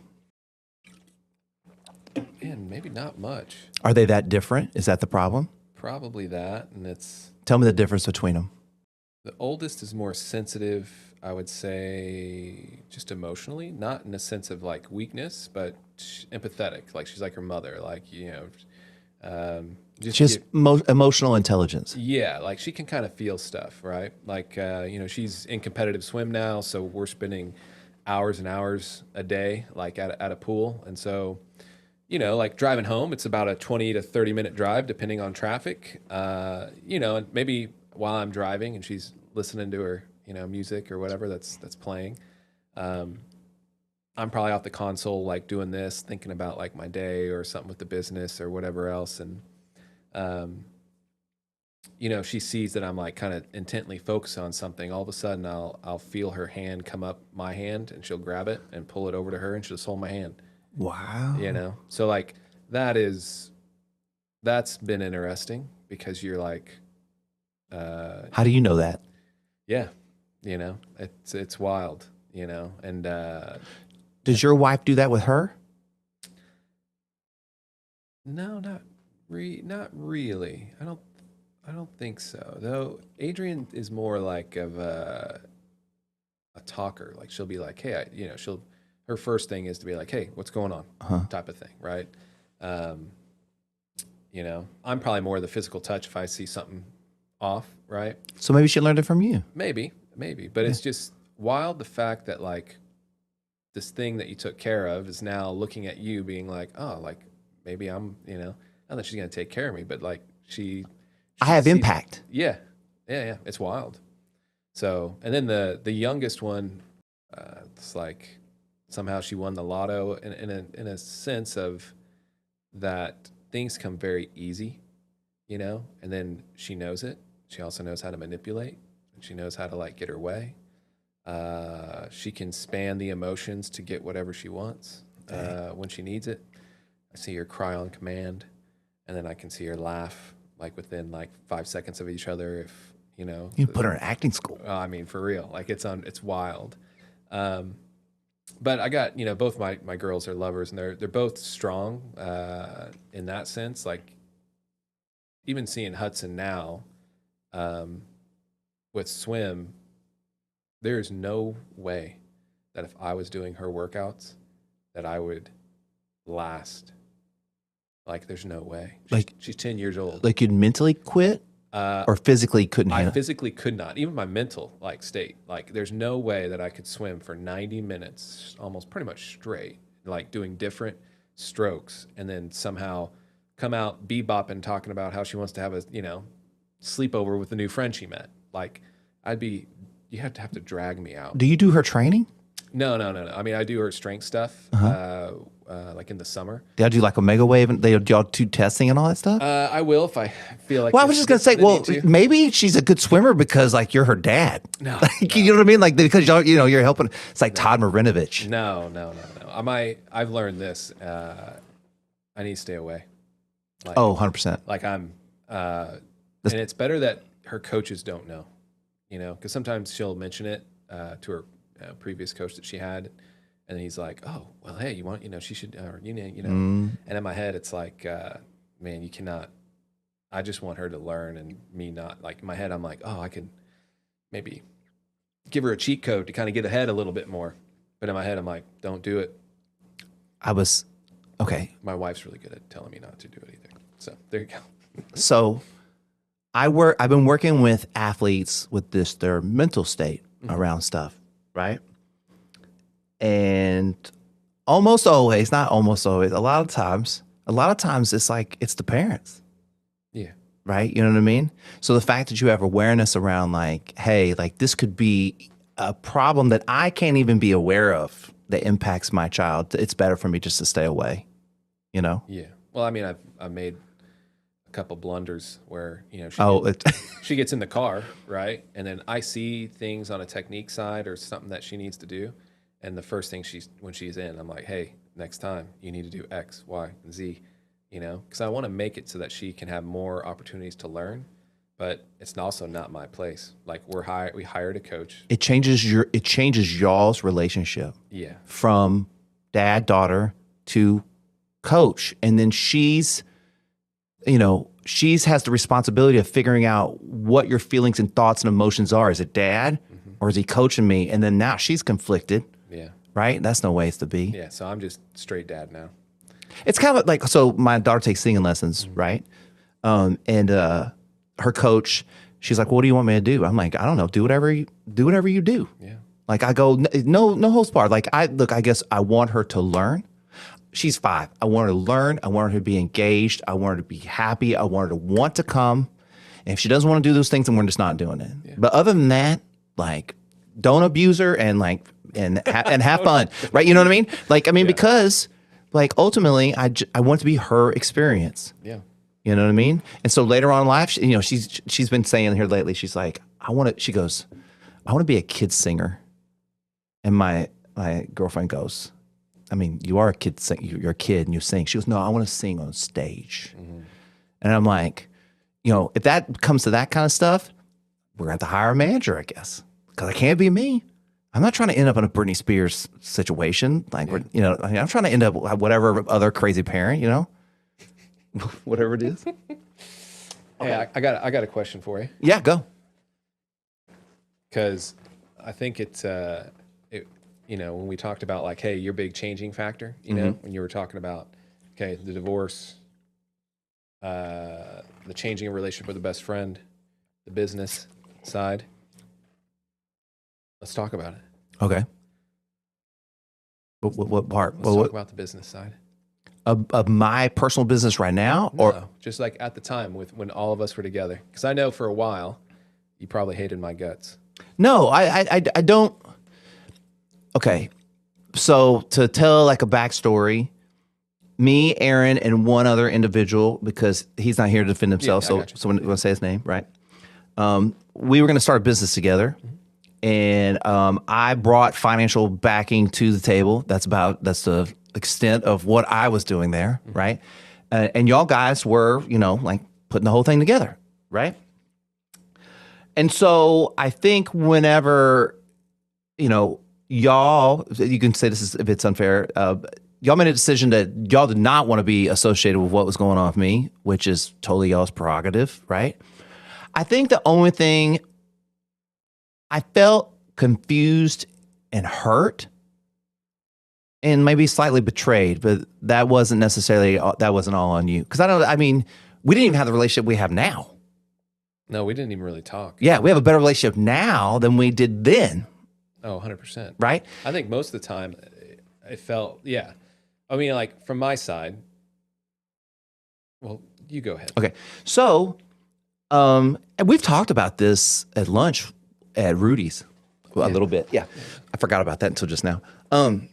Man, maybe not much. Are they that different? Is that the problem? Probably that. And Tell me the difference between them. the oldest is more sensitive, I would say, just emotionally, not in a sense of like weakness, but empathetic. Like she's like her mother, like, Just emotional intelligence. Yeah, like she can kind of feel stuff, right? Like, she's in competitive swim now, so we're spending hours and hours a day, like at a pool. And so, like driving home, it's about a 20 to 30 minute drive, depending on traffic. And maybe while I'm driving and she's listening to her, music or whatever that's playing, I'm probably off the console, like doing this, thinking about like my day or something with the business or whatever else. And, she sees that I'm like kind of intently focused on something. All of a sudden I'll feel her hand come up my hand and she'll grab it and pull it over to her and she'll just hold my hand. Wow. So like that's been interesting because you're like, how do you know that? yeah, it's wild, and, does your wife do that with her? no, not really. I don't think so. Though Adrian is more like of a talker. Like she'll be like, hey, her first thing is to be like, hey, what's going on? Type of thing, right? I'm probably more of the physical touch if I see something off, right? So maybe she learned it from you. Maybe, but it's just wild the fact that like this thing that you took care of is now looking at you being like, oh, like maybe I'm, not that she's gonna take care of me, but like I have impact. Yeah. It's wild. So, and then the youngest one, it's like somehow she won the lotto in a sense of that things come very easy, and then she knows it. She also knows how to manipulate. And she knows how to like get her way. She can span the emotions to get whatever she wants when she needs it. I see her cry on command, and then I can see her laugh like within like 5 seconds of each other. If You put her in acting school. I mean, for real, like it's wild. But I got both my girls are lovers, and they're both strong in that sense. Like even seeing Hudson now with swim, there's no way that if I was doing her workouts that I would last. Like there's no way. She's 10 years old. Like you'd mentally quit or physically couldn't handle it? I physically could not. Even my mental like state. Like there's no way that I could swim for 90 minutes, almost pretty much straight, like doing different strokes, and then somehow come out bebopping talking about how she wants to have a sleepover with the new friend she met. Like you have to drag me out. Do you do her training? No. I mean, I do her strength stuff, like in the summer. They'll do like Omega Wave and they'll do testing and all that stuff? I will if I feel like. Well, I was just going to say, maybe she's a good swimmer because like you're her dad. No. Like, you know what I mean? Like because you're helping. It's like Todd Marinovich. No. I've learned this. I need to stay away. Like, 100%. Like I'm, and it's better that her coaches don't know, because sometimes she'll mention it to her previous coach that she had, And he's like, oh, well, hey, you want, she should, or, Mm. And in my head, it's like, man, you cannot, I just want her to learn and me not. Like in my head, I'm like, oh, I could maybe give her a cheat code to kind of get ahead a little bit more. But in my head, I'm like, don't do it. Okay. My wife's really good at telling me not to do it either. So there you go. So I've been working with athletes with their mental state around stuff, right? And almost always, not almost always, a lot of times it's like, it's the parents. Yeah. Right? You know what I mean? So the fact that you have awareness around like, hey, like this could be a problem that I can't even be aware of that impacts my child. It's better for me just to stay away, Yeah. Well, I mean, I've made a couple blunders where, she gets in the car, right? And then I see things on a technique side or something that she needs to do. And the first thing when she's in, I'm like, hey, next time you need to do X, Y, and Z, because I want to make it so that she can have more opportunities to learn, but it's also not my place. Like we hired a coach. It changes y'all's relationship. Yeah. From dad, daughter to coach. And then she's has the responsibility of figuring out what your feelings and thoughts and emotions are. Is it dad or is he coaching me? And then now she's conflicted. Yeah. Right? That's no ways to be. Yeah. So I'm just straight dad now. It's kind of like, so my daughter takes singing lessons, right? And her coach, she's like, well, what do you want me to do? I'm like, I don't know. Do whatever you do. Yeah. Like I go, no holds barred. Like I guess I want her to learn. She's 5. I want her to learn. I want her to be engaged. I want her to be happy. I want her to want to come. And if she doesn't want to do those things, then we're just not doing it. Yeah. But other than that, like, don't abuse her and have fun, right? You know what I mean? Like, because like ultimately, I want it to be her experience. Yeah. You know what I mean? And so later on in life, she's been saying here lately, she's like, she goes, I want to be a kid singer. And my girlfriend goes, I mean, you are a kid, you're a kid and you sing. She goes, no, I want to sing on stage. Mm-hmm. And I'm like, if that comes to that kind of stuff, we're going to have to hire a manager, I guess, because I can't be me. I'm not trying to end up in a Britney Spears situation. Like, I'm trying to end up whatever other crazy parent, whatever it is. Hey, I got a question for you. Yeah, go. Because I think it's, when we talked about like, hey, your big changing factor, when you were talking about, okay, the divorce, the changing a relationship with a best friend, the business side. Let's talk about it. Okay. What part? Let's talk about the business side. Of my personal business right now? No, just like at the time when all of us were together. Because I know for a while, you probably hated my guts. No, I don't. Okay. So to tell like a backstory, me, Aaron, and one other individual, because he's not here to defend himself, so we're going to say his name, right? We were going to start a business together. Mm-hmm. And I brought financial backing to the table. That's the extent of what I was doing there, mm-hmm. right? And y'all guys were, like putting the whole thing together, right? And so I think whenever, y'all, you can say this is if it's unfair, y'all made a decision that y'all did not want to be associated with what was going on with me, which is totally y'all's prerogative, right? I think the only thing I felt confused and hurt and maybe slightly betrayed, but that wasn't all on you. Because we didn't even have the relationship we have now. No, we didn't even really talk. Yeah, we have a better relationship now than we did then. Oh, 100%. Right? I think most of the time it felt, yeah. I mean, like from my side, well, you go ahead. Okay. So, and we've talked about this at lunch at Rudy's a little bit. Yeah. I forgot about that until just now. And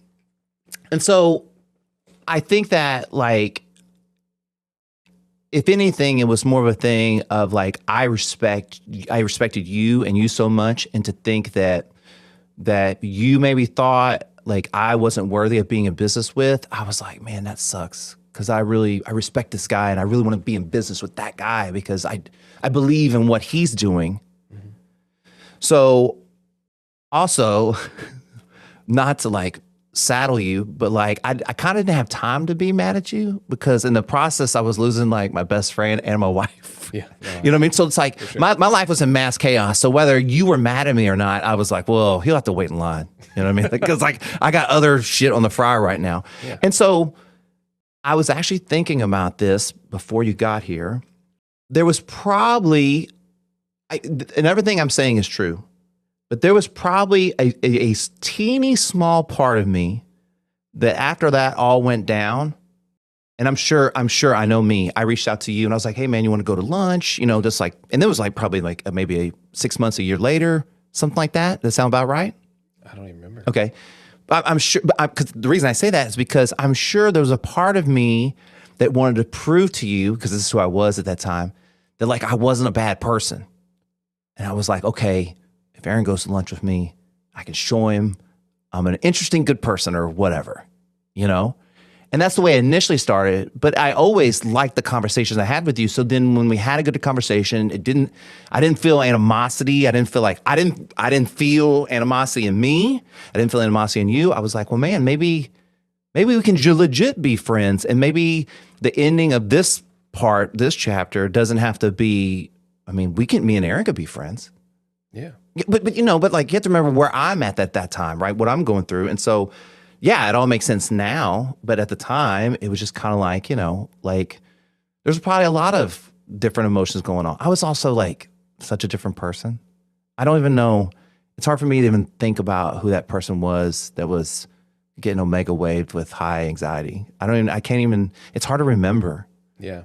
so I think that like, if anything, it was more of a thing of like, I respected you and you so much, and to think that you maybe thought like I wasn't worthy of being in business with, I was like, man, that sucks. Cause I respect this guy and I really want to be in business with that guy because I believe in what he's doing. So also not to like saddle you, but like I kind of didn't have time to be mad at you because in the process I was losing like my best friend and my wife. Yeah. No, You know what I mean? So it's like my life was in mass chaos. So whether you were mad at me or not, I was like, well, he'll have to wait in line. You know what I mean? Because like I got other shit on the fryer right now. Yeah. And so I was actually thinking about this before you got here. There was probably, and everything I'm saying is true, but there was probably a teeny small part of me that after that all went down, and I'm sure I know me. I reached out to you and I was like, hey man, you want to go to lunch? You know, just like, and it was like probably like maybe 6 months, a year later, something like that. Does that sound about right? I don't even remember. Okay. I'm sure, because the reason I say that is because I'm sure there was a part of me that wanted to prove to you, because this is who I was at that time, that like I wasn't a bad person. And I was like, okay, if Aaron goes to lunch with me, I can show him I'm an interesting, good person or whatever, you know? And that's the way I initially started. But I always liked the conversations I had with you. So then when we had a good conversation, I didn't feel animosity. I didn't feel animosity in me. I didn't feel animosity in you. I was like, well, man, maybe we can legit be friends. And maybe the ending of this chapter doesn't have to be, I mean, me and Aaron could be friends. Yeah. But like you have to remember where I'm at that time, right? What I'm going through. And so, yeah, it all makes sense now. But at the time, it was just kind of like, like there's probably a lot of different emotions going on. I was also like such a different person. I don't even know. It's hard for me to even think about who that person was that was getting omega waved with high anxiety. I can't even, it's hard to remember. Yeah.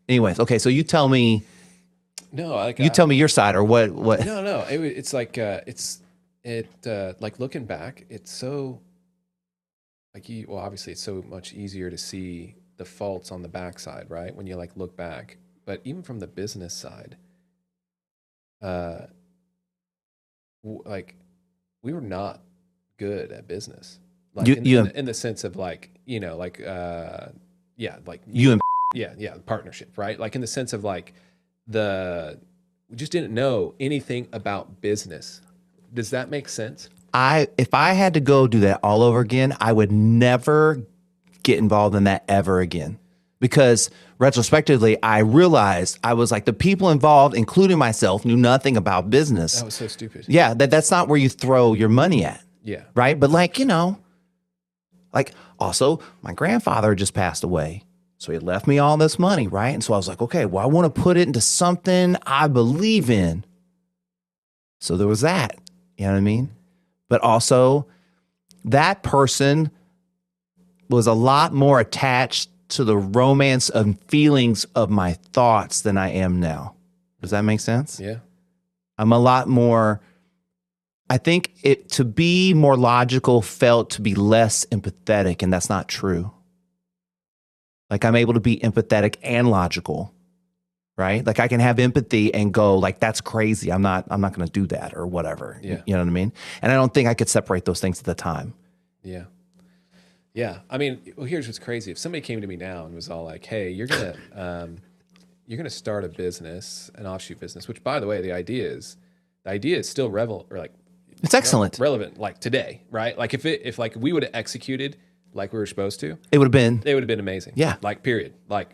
Anyways, okay, so you tell me. No, like tell me your side or what? No. It's like like looking back, it's so like obviously it's so much easier to see the faults on the backside, right? When you like look back, but even from the business side, like we were not good at business, like in the sense of like like like you and yeah partnership, right? Like in the sense of like we just didn't know anything about business. Does that make sense? If I had to go do that all over again, I would never get involved in that ever again. Because retrospectively, I realized I was like the people involved, including myself, knew nothing about business. That was so stupid. Yeah, that's not where you throw your money at. Yeah. Right? But like, like also my grandfather just passed away. So he left me all this money, right? And so I was like, okay, well, I want to put it into something I believe in. So there was that, you know what I mean? But also that person was a lot more attached to the romance and feelings of my thoughts than I am now. Does that make sense? Yeah. I'm a lot more, I think to be more logical felt to be less empathetic, and that's not true. Like I'm able to be empathetic and logical, right? Like I can have empathy and go like, that's crazy. I'm not going to do that or whatever. Yeah. You know what I mean? And I don't think I could separate those things at the time. Yeah. Yeah. I mean, well, here's what's crazy. If somebody came to me now and was all like, hey, you're going to start a business, an offshoot business, which by the way, the idea is still it's excellent. Relevant like today, right? Like if like we would have executed like we were supposed to, it would have been amazing. Yeah. Like period. Like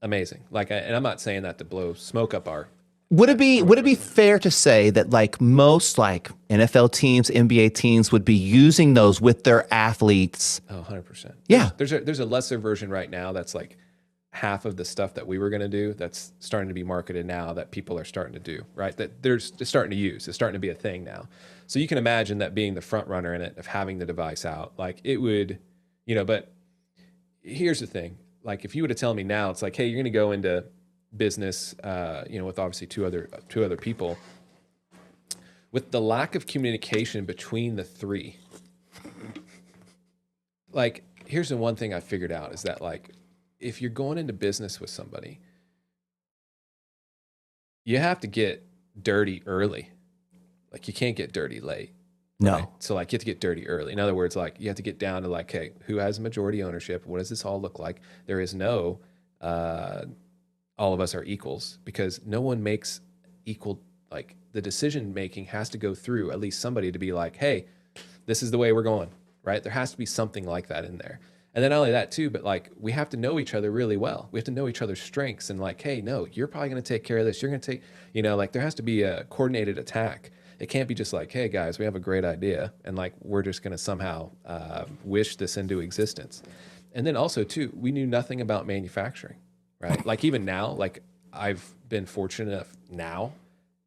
amazing. Like, and I'm not saying that to blow smoke up our. Would it be fair to say that like most like NFL teams, NBA teams would be using those with their athletes? Oh, 100%. Yeah. There's a lesser version right now that's like half of the stuff that we were going to do that's starting to be marketed now that people are starting to do, right? That they're starting to use. It's starting to be a thing now. So you can imagine that being the front runner in it, of having the device out, like it would, but here's the thing. Like if you were to tell me now, it's like, hey, you're going to go into business, with obviously two other people, with the lack of communication between the three. Like, here's the one thing I figured out is that like, if you're going into business with somebody, you have to get dirty early. Like you can't get dirty late. No. Right? So like you have to get dirty early. In other words, like you have to get down to like, hey, who has majority ownership? What does this all look like? There is no, all of us are equals, because no one makes equal, like the decision making has to go through at least somebody to be like, hey, this is the way we're going. right? There has to be something like that in there. And then not only that too, but like we have to know each other really well. We have to know each other's strengths and like, hey, no, you're probably going to take care of this. You're going to take, like there has to be a coordinated attack. It can't be just like, hey guys, we have a great idea and like we're just going to somehow wish this into existence. And then also too, we knew nothing about manufacturing, right? Like even now, like I've been fortunate enough now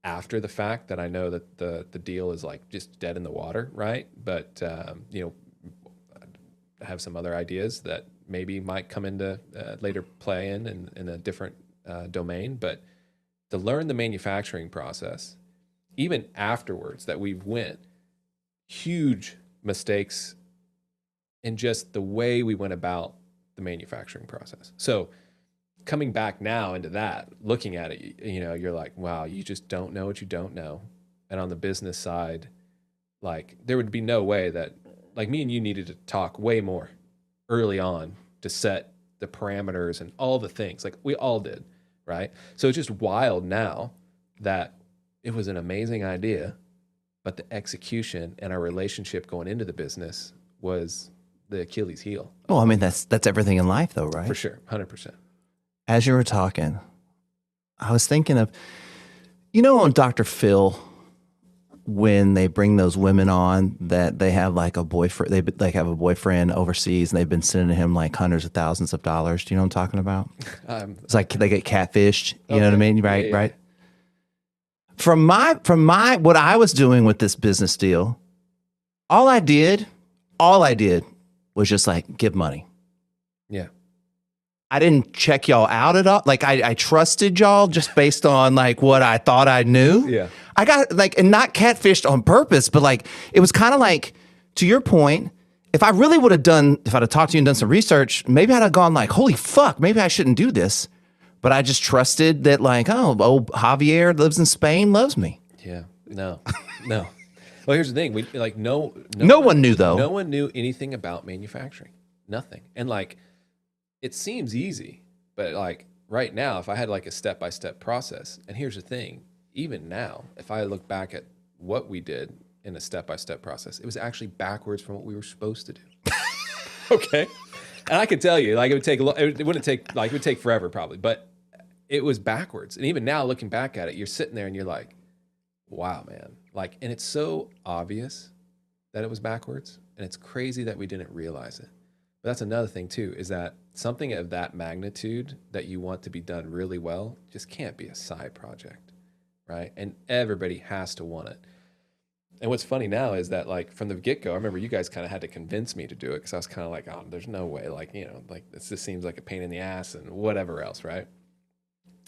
after the fact that I know that the deal is like just dead in the water, right? But I have some other ideas that maybe might come into later play in a different domain. But to learn the manufacturing process, even afterwards that we went, huge mistakes in just the way we went about the manufacturing process. So coming back now into that, looking at it, you're like, wow, you just don't know what you don't know. And on the business side, like there would be no way that like me and you needed to talk way more early on to set the parameters and all the things like we all did. Right. So it's just wild now that it was an amazing idea, but the execution and our relationship going into the business was the Achilles heel. Well, I mean, that's everything in life though, right? For sure. 100%. As you were talking, I was thinking of, on Dr. Phil, when they bring those women on that they have like a boyfriend, they like have a boyfriend overseas and they've been sending him like hundreds of thousands of dollars. Do you know what I'm talking about? It's like they get catfished. You know what I mean? Right, yeah. right. From my what I was doing with this business deal, all I did was just like give money. Yeah. I didn't check y'all out at all. Like I trusted y'all just based on like what I thought I knew. Yeah. I got like, and not catfished on purpose, but like, it was kind of like, to your point, if I really would have if I'd have talked to you and done some research, maybe I'd have gone like, holy fuck, maybe I shouldn't do this. But I just trusted that like, oh, old Javier lives in Spain, loves me. Yeah. No. Well, here's the thing. We like no one knew though. No one knew anything about manufacturing. Nothing. And like, it seems easy, but like right now, if I had like a step-by-step process, and here's the thing, even now, if I look back at what we did in a step-by-step process, it was actually backwards from what we were supposed to do. Okay. And I can tell you, like it would take forever probably, but it was backwards. And even now looking back at it, you're sitting there and you're like, wow, man. Like, and it's so obvious that it was backwards, and it's crazy that we didn't realize it. But that's another thing too, is that something of that magnitude that you want to be done really well just can't be a side project, right? And everybody has to want it. And what's funny now is that like from the get-go, I remember you guys kind of had to convince me to do it because I was kind of like, oh, there's no way, like, like this just seems like a pain in the ass and whatever else, right?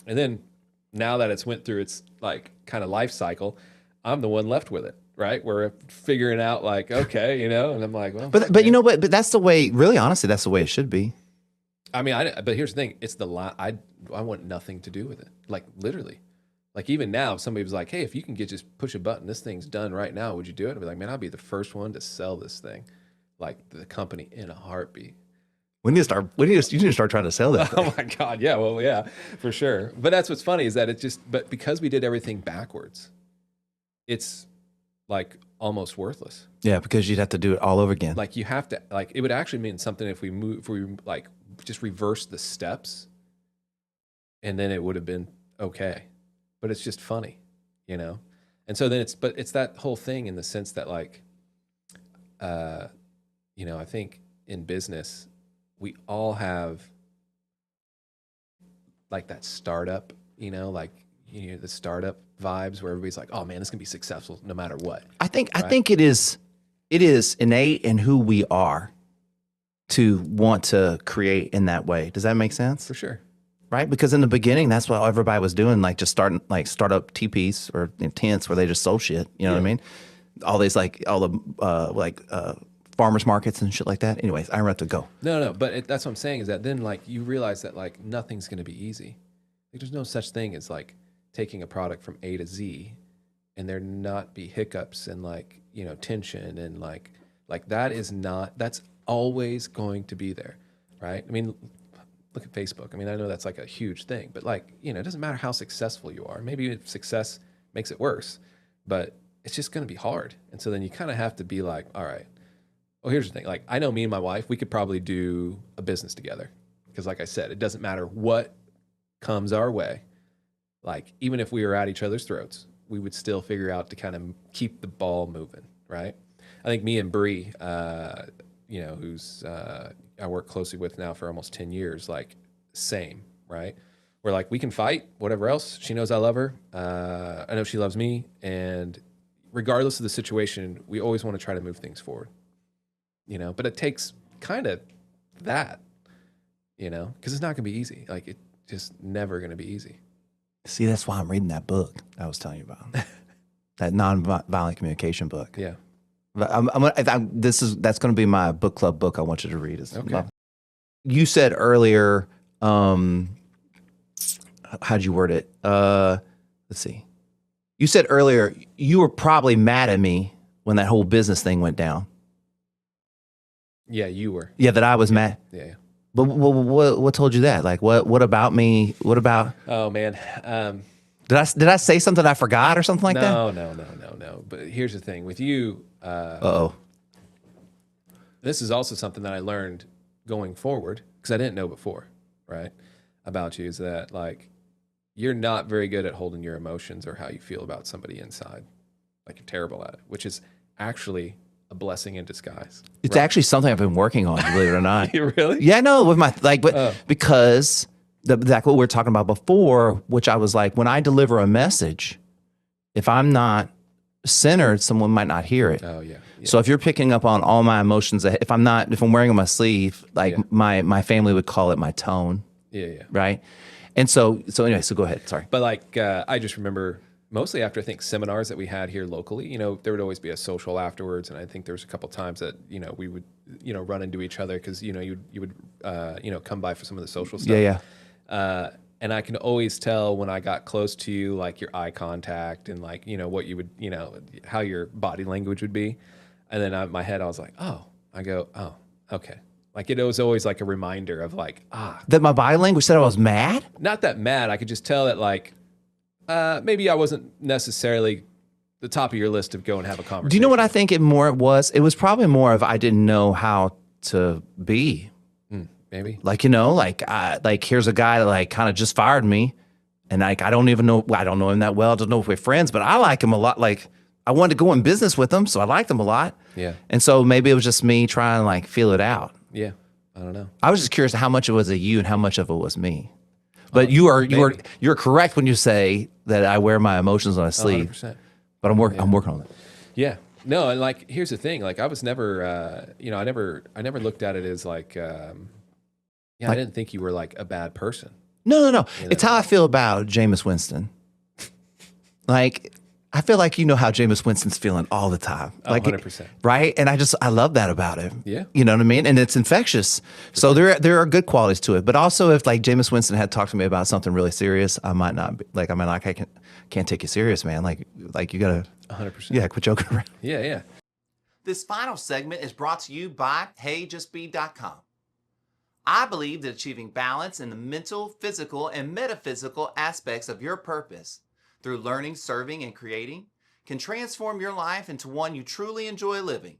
And then now that it's went through its like kind of life cycle, I'm the one left with it. Right, we're figuring out like, okay, and I'm like, well, but you know what? But that's the way. Really, honestly, that's the way it should be. I mean, but here's the thing: it's I want nothing to do with it. Like literally, like even now, if somebody was like, hey, if you can just push a button, this thing's done right now, would you do it? I'd be like, man, I'll be the first one to sell this thing, like the company in a heartbeat. You need to start trying to sell that thing. Oh my God, yeah, well, yeah, for sure. But that's what's funny is that but because we did everything backwards, it's like almost worthless. Yeah, because you'd have to do it all over again. Like you have to, like it would actually mean something if we like just reversed the steps, and then it would have been okay. But it's just funny, And so then it's that whole thing in the sense that like, I think in business we all have like that startup, the startup vibes where everybody's like, oh man, this can be successful no matter what. I think it is innate in who we are to want to create in that way. Does that make sense? For sure. Right? Because in the beginning, that's what everybody was doing, like just starting like startup teepees or tents where they just sold shit. You know what I mean? All these farmers markets and shit like that. Anyways, I have to go. No, but that's what I'm saying is that then like you realize that like nothing's going to be easy. Like there's no such thing as like taking a product from A to Z and there not be hiccups and like, tension and like that's always going to be there. Right. I mean, look at Facebook. I mean, I know that's like a huge thing, but like, it doesn't matter how successful you are. Maybe if success makes it worse, but it's just going to be hard. And so then you kind of have to be like, all right, Well, here's the thing. Like, I know me and my wife, we could probably do a business together. Because like I said, it doesn't matter what comes our way. Like, even if we were at each other's throats, we would still figure out to kind of keep the ball moving, right? I think me and Bree, who's I work closely with now for almost 10 years, like, same, right? We're like, we can fight, whatever else. She knows I love her. I know she loves me. And regardless of the situation, we always want to try to move things forward, but it takes kind of that, because it's not going to be easy. Like, it's just never going to be easy. See, that's why I'm reading that book I was telling you about. That nonviolent communication book. Yeah. But that's going to be my book club book I want you to read. Okay. You said earlier, how'd you word it? Let's see. You said earlier you were probably mad at me when that whole business thing went down. Yeah, you were. Yeah, that I was mad. Yeah. But what told you that? Like, what about me? What about? Oh man. Did I say something I forgot or something like that? No. But here's the thing with you. Uh-oh. This is also something that I learned going forward because I didn't know before, right? About you is that, like, you're not very good at holding your emotions or how you feel about somebody inside. Like, you're terrible at it, which is actually a blessing in disguise. It's actually something I've been working on, believe it or not. You really? Yeah, no, with my because what we were talking about before, which I was like, when I deliver a message, if I'm not centered, someone might not hear it. Oh yeah. So if you're picking up on all my emotions, if I'm wearing on my sleeve, like my family would call it my tone. Yeah. Right. And so anyway, so go ahead. Sorry. But like, I just remember mostly after, I think, seminars that we had here locally, there would always be a social afterwards. And I think there was a couple times that, we would, run into each other because, you would, come by for some of the social stuff. Yeah. And I can always tell when I got close to you, like your eye contact and like, what you would, how your body language would be. And then in my head, I was like, oh, okay. Like, it was always like a reminder of like, that my body language said I was mad? Not that mad. I could just tell that like, maybe I wasn't necessarily the top of your list to go and have a conversation. Do you know what I think it was? It was probably more of I didn't know how to be. Maybe. Like, here's a guy that like kind of just fired me. And like, I don't know him that well. I don't know if we're friends, but I like him a lot. Like, I wanted to go in business with him, so I liked him a lot. Yeah. And so maybe it was just me trying to like feel it out. Yeah. I don't know. I was just curious how much it was of you and how much of it was me. But you're correct when you say that I wear my emotions on a sleeve. 100%. But I'm working on it. Yeah. No, and like, here's the thing. Like, I was never, I never looked at it as like, I didn't think you were like a bad person. No. It's how I feel about Jameis Winston. Like, I feel like you know how Jameis Winston's feeling all the time. Like, 100%. Right? And I love that about him. Yeah. You know what I mean? And it's infectious. So there are good qualities to it. But also if like Jameis Winston had talked to me about something really serious, I might not be like, I can't take you serious, man. Like you gotta 100%. Yeah, quit joking around. Yeah. This final segment is brought to you by HeyJustBe.com. I believe that achieving balance in the mental, physical, and metaphysical aspects of your purpose through learning, serving, and creating can transform your life into one you truly enjoy living.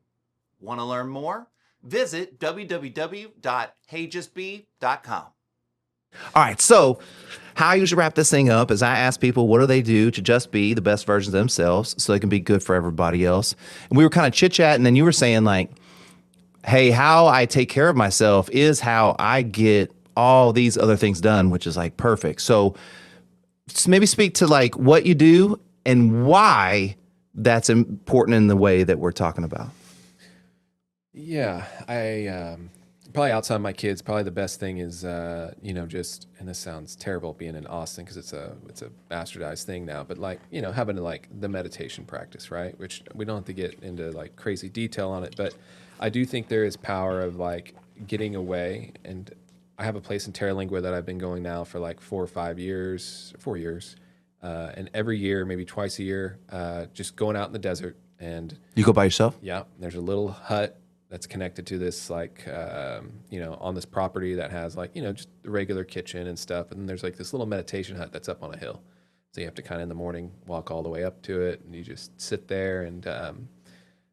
Want to learn more? Visit www.heyjustbe.com. All right, so how I usually wrap this thing up is I ask people what do they do to just be the best versions of themselves so they can be good for everybody else. And we were kind of chit-chatting, and then you were saying like, hey, how I take care of myself is how I get all these other things done, which is like perfect. So maybe speak to like what you do and why that's important in the way that we're talking about. Yeah, I probably outside my kids, probably the best thing is just, and this sounds terrible being in Austin because it's a bastardized thing now, but like having like the meditation practice, right? Which we don't have to get into like crazy detail on it, but I do think there is power of like getting away. And I have a place in Terralingua that I've been going now for like 4 years. And every year, maybe twice a year, just going out in the desert. And you go by yourself? Yeah. There's a little hut that's connected to this like, on this property that has like, just the regular kitchen and stuff. And then there's like this little meditation hut that's up on a hill. So you have to kind of in the morning walk all the way up to it and you just sit there. And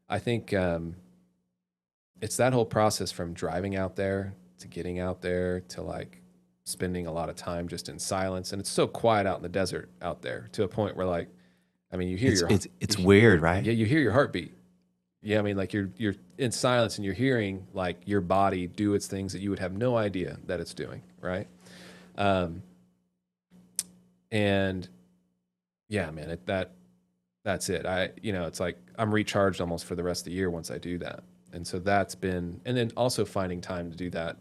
I think it's that whole process from driving out there to getting out there to like spending a lot of time just in silence. And it's so quiet out in the desert out there to a point where like, I mean, you hear it's weird, right? Yeah, you hear your heartbeat. Yeah, I mean, like you're in silence and you're hearing like your body do its things that you would have no idea that it's doing, right? And yeah, man, that's it. It's like I'm recharged almost for the rest of the year once I do that. And so that's been, and then also finding time to do that,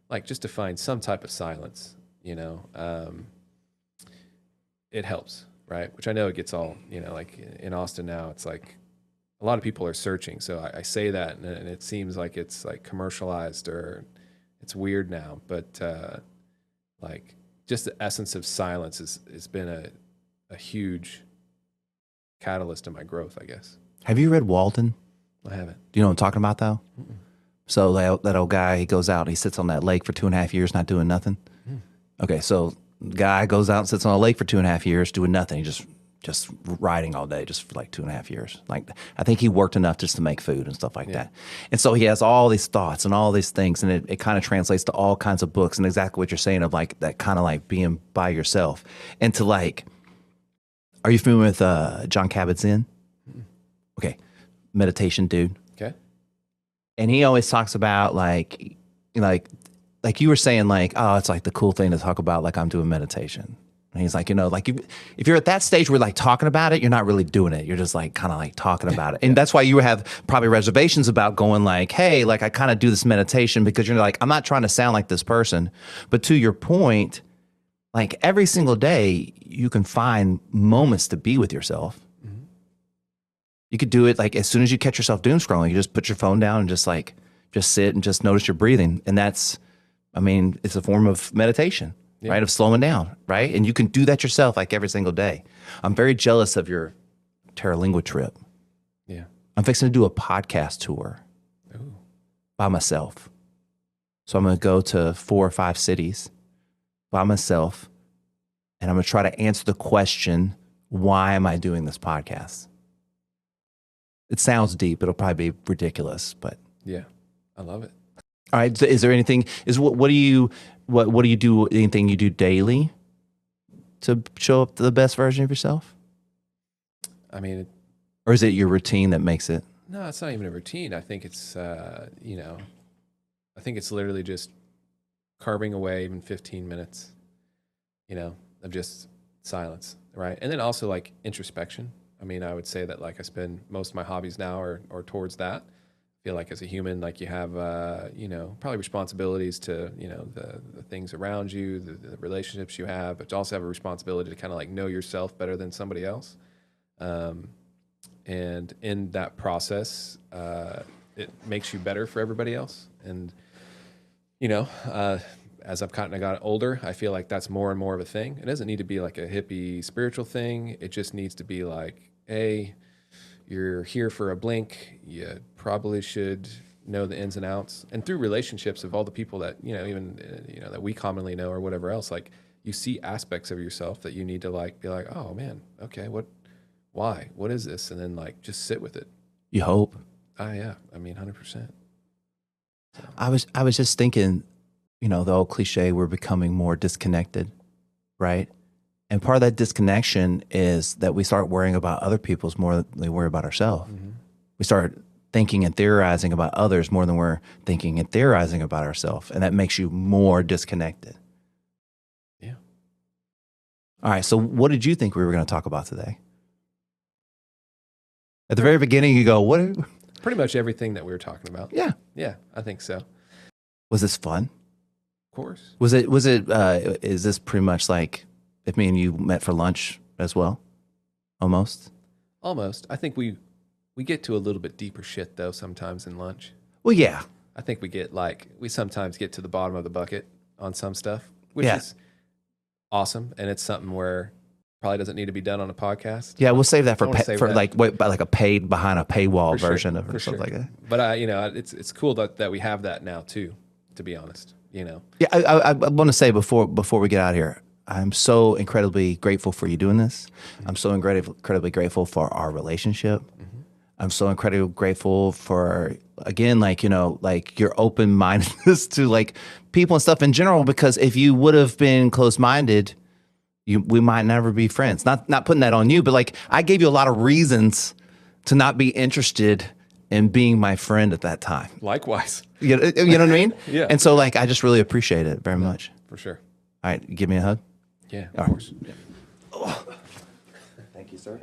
like just to find some type of silence, it helps, right? Which I know it gets all, like in Austin now, it's like a lot of people are searching. So I say that and it seems like it's like commercialized or it's weird now, but like just the essence of silence has been a huge catalyst in my growth, I guess. Have you read Walden? I haven't. Do you know what I'm talking about, though? Mm-mm. So that old guy, he goes out and he sits on that lake for 2.5 years not doing nothing. Okay, so the guy goes out and sits on a lake for 2.5 years doing nothing. He just riding all day just for like 2.5 years. Like I think he worked enough just to make food and stuff like that. And so he has all these thoughts and all these things, and it kind of translates to all kinds of books and exactly what you're saying of like that kind of like being by yourself. And to like, are you familiar with John Kabat-Zinn? Okay, meditation dude. Okay. And he always talks about like you were saying, like, oh, it's like the cool thing to talk about, like I'm doing meditation. And he's like, like if you're at that stage where like talking about it, you're not really doing it. You're just like kind of like talking about it. And that's why you have probably reservations about going like, hey, like I kind of do this meditation because you're like, I'm not trying to sound like this person. But to your point, like every single day you can find moments to be with yourself. Mm-hmm. You could do it like as soon as you catch yourself doom scrolling, you just put your phone down and just sit and just notice your breathing. And it's a form of meditation. Yeah. Right, of slowing down, right? And you can do that yourself like every single day. I'm very jealous of your Terralingua trip. Yeah. I'm fixing to do a podcast tour by myself. So I'm going to go to 4 or 5 cities by myself, and I'm going to try to answer the question, why am I doing this podcast? It sounds deep. It'll probably be ridiculous, but... Yeah, I love it. All right, is there anything, what do you do, anything you do daily to show up to the best version of yourself? I mean... Or is it your routine that makes it? No, it's not even a routine. I think it's, I think it's literally just carving away even 15 minutes, of just silence, right? And then also like introspection. I mean, I would say that like I spend most of my hobbies now are towards that. Feel like as a human, like you have, probably responsibilities to, the things around you, the relationships you have, but you also have a responsibility to kind of like know yourself better than somebody else. And in that process, it makes you better for everybody else. And, as I've kind of got older, I feel like that's more and more of a thing. It doesn't need to be like a hippie spiritual thing. It just needs to be like, hey, you're here for a blink. You probably should know the ins and outs. And through relationships of all the people that, that we commonly know or whatever else, like you see aspects of yourself that you need to like, be like, oh man, okay, why, what is this? And then like, just sit with it. You hope. Yeah. 100%. So. I was just thinking, the old cliche, we're becoming more disconnected, right? And part of that disconnection is that we start worrying about other people's more than we worry about ourselves. Mm-hmm. We start thinking and theorizing about others more than we're thinking and theorizing about ourselves. And that makes you more disconnected. Yeah. All right. So what did you think we were going to talk about today? At the very beginning, you go, what? Pretty much everything that we were talking about. Yeah. Yeah, I think so. Was this fun? Of course. Is this pretty much like if me and you met for lunch as well? Almost? Almost. I think we get to a little bit deeper shit, though, sometimes in lunch. Well, yeah. I think we sometimes get to the bottom of the bucket on some stuff, which is awesome. And it's something where probably doesn't need to be done on a podcast. Yeah, we'll save that for like a paid behind a paywall version of it or something like that. But, it's cool that we have that now, too, to be honest. Yeah, I want to say before we get out of here, I'm so incredibly grateful for you doing this. Mm-hmm. I'm so incredibly grateful for our relationship. Mm-hmm. I'm so incredibly grateful for again, like, you know, like your open mindedness to like people and stuff in general, because if you would have been close minded, we might never be friends. Not putting that on you, but like I gave you a lot of reasons to not be interested in being my friend at that time. Likewise. You know what I mean? Yeah. And so like I just really appreciate it very much. For sure. All right, give me a hug. Yeah, All of right. course. Yeah. Thank you, sir.